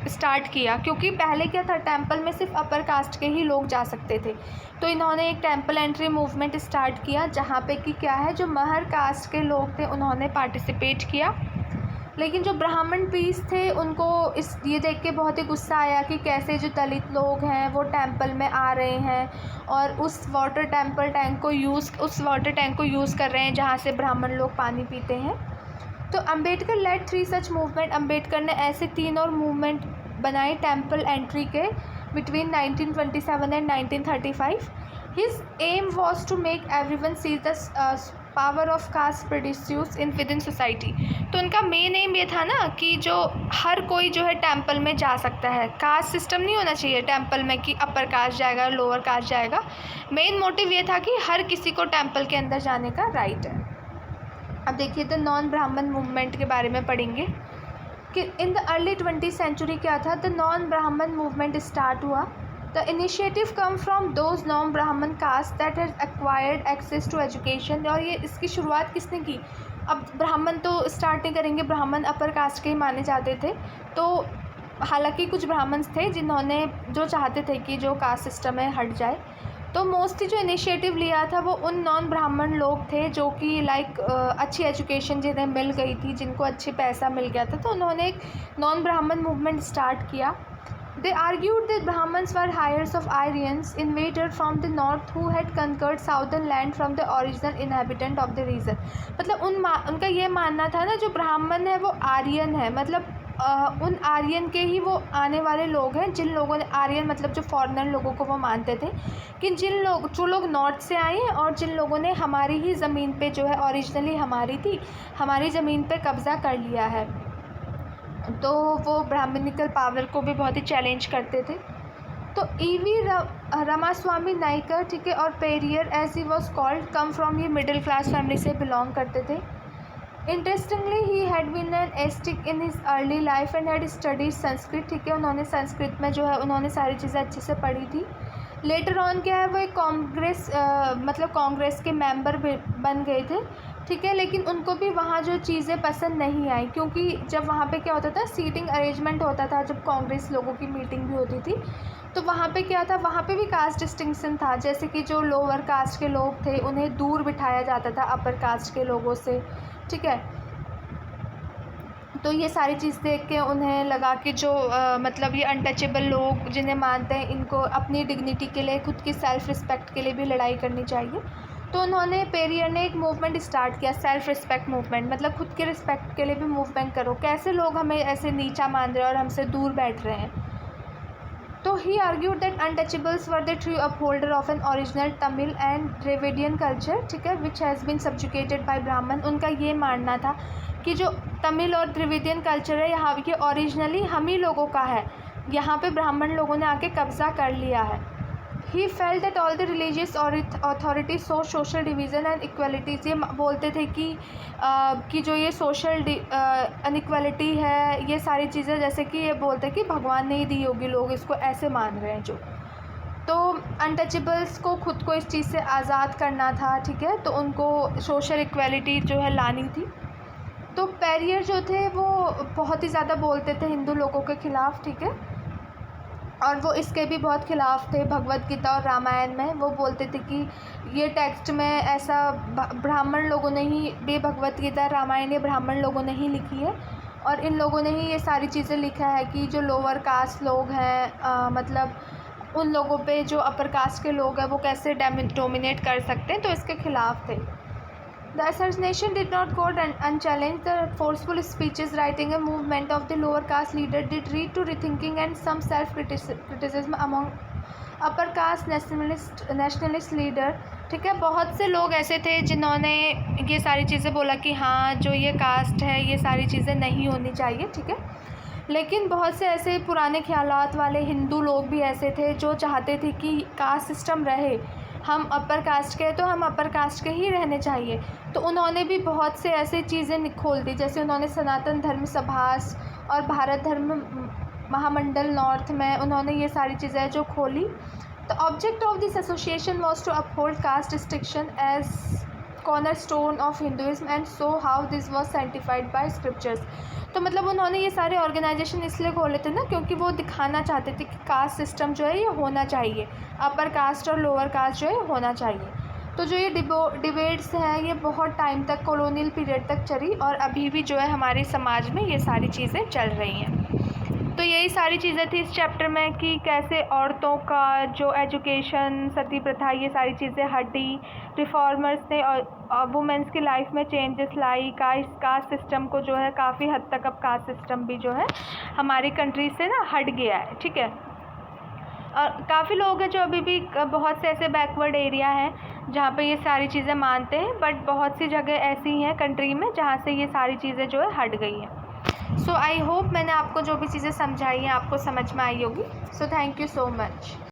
[SPEAKER 1] स्टार्ट किया, क्योंकि पहले क्या था, टेम्पल में सिर्फ अपर कास्ट के ही लोग जा सकते थे। तो इन्होंने एक टेम्पल एंट्री मूवमेंट स्टार्ट किया जहाँ पे कि क्या है, जो महर कास्ट के लोग थे उन्होंने पार्टिसिपेट किया। लेकिन जो ब्राह्मण पीस थे उनको ये देख के बहुत ही गुस्सा आया कि कैसे जो दलित लोग हैं वो टेम्पल में आ रहे हैं और उस वाटर टैंक को यूज़ कर रहे हैं जहाँ से ब्राह्मण लोग पानी पीते हैं। तो Ambedkar led 3 such movement. Ambedkar ने ऐसे 3 और मूवमेंट बनाए टेम्पल एंट्री के between 1927 and 1935। His aim was to make everyone see the power of caste produce in within इन सोसाइटी। तो उनका मेन एम ये था ना कि जो हर कोई जो है टेम्पल में जा सकता है, कास्ट सिस्टम नहीं होना चाहिए टेम्पल में कि अपर कास्ट जाएगा लोअर कास्ट जाएगा। मेन मोटिव ये था कि हर किसी को टेम्पल के अंदर जाने का राइट है। अब देखिए द नॉन ब्राह्मण मूवमेंट के बारे में पढ़ेंगे कि in the early 20th century क्या था, the non Brahmin movement start हुआ। The initiative come from those non Brahmin caste that has acquired access to education. और ये इसकी शुरुआत किसने की? अब ब्राह्मण तो स्टार्ट नहीं करेंगे, ब्राह्मण अपर कास्ट के ही माने जाते थे। तो हालांकि कुछ ब्राह्मण थे जिन्होंने जो चाहते थे कि जो कास्ट सिस्टम है हट जाए। तो मोस्टली जो इनिशिएटिव लिया था वो उन नॉन ब्राह्मण लोग थे जो कि लाइक अच्छी एजुकेशन जिन्हें मिल गई थी, जिनको अच्छे पैसा मिल गया था, तो उन्होंने एक नॉन ब्राह्मण मूवमेंट स्टार्ट किया। They argued that Brahmins were heirs of Aryans invader from the north who had conquered southern land from the original inhabitant of the region. मतलब उनका ये मानना था ना, जो ब्राह्मण है वो आर्यन है, मतलब उन आर्यन के ही वो आने वाले लोग हैं, जिन लोगों ने आर्यन मतलब जो फॉरेनर लोगों को वो मानते थे कि जो लोग नॉर्थ से आए हैं और जिन लोगों ने हमारी ही ज़मीन पे जो है ओरिजिनली हमारी थी, हमारी ज़मीन पे कब्ज़ा कर लिया है। तो वो ब्राह्मणिकल पावर को भी बहुत ही चैलेंज करते थे। तो ईवी रामास्वामी नायकर, ठीक है, और Periyar as he was called, come from, ये मिडिल क्लास फैमिली से बिलोंग करते थे। Interestingly he had been an ascetic in his early life and had studies Sanskrit, ठीक है, उन्होंने संस्कृत में जो है उन्होंने सारी चीज़ें अच्छे से पढ़ी थी। लेटर ऑन क्या है वो एक कांग्रेस के मेंबर बन गए थे, ठीक है, लेकिन उनको भी वहाँ जो चीज़ें पसंद नहीं आई, क्योंकि जब वहाँ पे क्या होता था, सीटिंग अरेंजमेंट होता था, जब कांग्रेस लोगों की मीटिंग भी होती थी, तो वहाँ पे क्या था, वहाँ पे भी कास्ट डिस्टिंक्शन था। जैसे कि जो लोअर कास्ट के लोग थे उन्हें दूर बिठाया जाता था अपर कास्ट के लोगों से, ठीक है। तो ये सारी चीज़ देख के उन्हें लगा कि जो मतलब ये अनटचेबल लोग जिन्हें मानते हैं, इनको अपनी डिग्निटी के लिए, खुद की सेल्फ़ रिस्पेक्ट के लिए भी लड़ाई करनी चाहिए। तो उन्होंने, पेरियर ने एक मूवमेंट स्टार्ट किया, सेल्फ़ रिस्पेक्ट मूवमेंट, मतलब खुद के रिस्पेक्ट के लिए भी मूवमेंट करो, कैसे लोग हमें ऐसे नीचा मान रहे हैं और हमसे दूर बैठ रहे हैं। तो he argued that untouchables were the true upholder of an original Tamil and Dravidian culture, ठीक है, which has been subjugated by Brahmin. उनका ये मानना था कि जो तमिल और द्रविडियन कल्चर है यहाँ ये ओरिजिनली हम ही लोगों का है, यहाँ पे ब्राह्मण लोगों ने आके कब्ज़ा कर लिया है। He felt that all the religious authorities so social division and equalities, ये बोलते थे कि जो ये सोशल अनइक्वलिटी है, ये सारी चीज़ें, जैसे कि ये बोलते हैं कि भगवान ने ही दी होगी, लोग इसको ऐसे मान रहे हैं जो। तो अनटचेबल्स को खुद को इस चीज़ से आज़ाद करना था, ठीक है, तो उनको सोशल इक्वलिटी जो है लानी थी। तो पेरियर जो थे वो बहुत ही ज़्यादा बोलते थे हिंदू लोगों के ख़िलाफ़, ठीक है, और वो इसके भी बहुत ख़िलाफ़ थे। भगवत गीता और रामायण में वो बोलते थे कि ये टेक्स्ट में ऐसा ब्राह्मण लोगों ने ही, ये भगवत गीता रामायण ये ब्राह्मण लोगों ने ही लिखी है, और इन लोगों ने ही ये सारी चीज़ें लिखा है कि जो लोअर कास्ट लोग हैं, मतलब उन लोगों पे जो अपर कास्ट के लोग हैं वो कैसे डोमिनेट कर सकते हैं, तो इसके ख़िलाफ़ थे। The assassination did not go unchallenged. The forceful speeches writing a movement of the lower caste leader did lead to rethinking and some self-criticism among upper caste nationalist leader, ठीक है। बहुत से लोग ऐसे थे जिन्होंने ये सारी चीज़ें बोला कि हाँ जो ये कास्ट है ये सारी चीज़ें नहीं होनी चाहिए, ठीक है। लेकिन बहुत से ऐसे पुराने ख्यालात वाले हिंदू लोग भी ऐसे थे जो चाहते थे कि कास्ट सिस्टम रहे, हम अपर कास्ट के तो हम अपर कास्ट के ही रहने चाहिए। तो उन्होंने भी बहुत से ऐसे चीज़ें खोल दी, जैसे उन्होंने सनातन धर्म सभास और भारत धर्म महामंडल नॉर्थ में उन्होंने ये सारी चीज़ें जो खोली। The object of this association was to uphold caste distinction as cornerstone of Hinduism and so how this was sanctified by scriptures. तो मतलब उन्होंने ये सारे ऑर्गेनाइजेशन इसलिए खोले थे ना, क्योंकि वो दिखाना चाहते थे कि कास्ट सिस्टम जो है ये होना चाहिए, अपर कास्ट और लोअर कास्ट जो है होना चाहिए। तो जो ये डिबेट्स हैं ये बहुत टाइम तक, कॉलोनियल पीरियड तक चली, और अभी भी जो है हमारे समाज में ये सारी चीज़ें चल रही हैं। तो यही सारी चीज़ें थी इस चैप्टर में कि कैसे औरतों का जो एजुकेशन, सती प्रथा, ये सारी चीज़ें हटी, रिफॉर्मर्स ने और वुमेंस की लाइफ में चेंजेस लाई, कास्ट सिस्टम को जो है काफ़ी हद तक अब कास्ट सिस्टम भी जो है हमारी कंट्री से ना हट गया है, ठीक है। और काफ़ी लोग हैं जो अभी भी बहुत से ऐसे बैकवर्ड एरिया हैं जहाँ पे ये सारी चीज़ें मानते हैं, बट बहुत सी जगह ऐसी हैं कंट्री में जहाँ से ये सारी चीज़ें जो है हट गई हैं। सो आई होप मैंने आपको जो भी चीज़ें समझाई हैं आपको समझ में आई होगी। So thank you so much.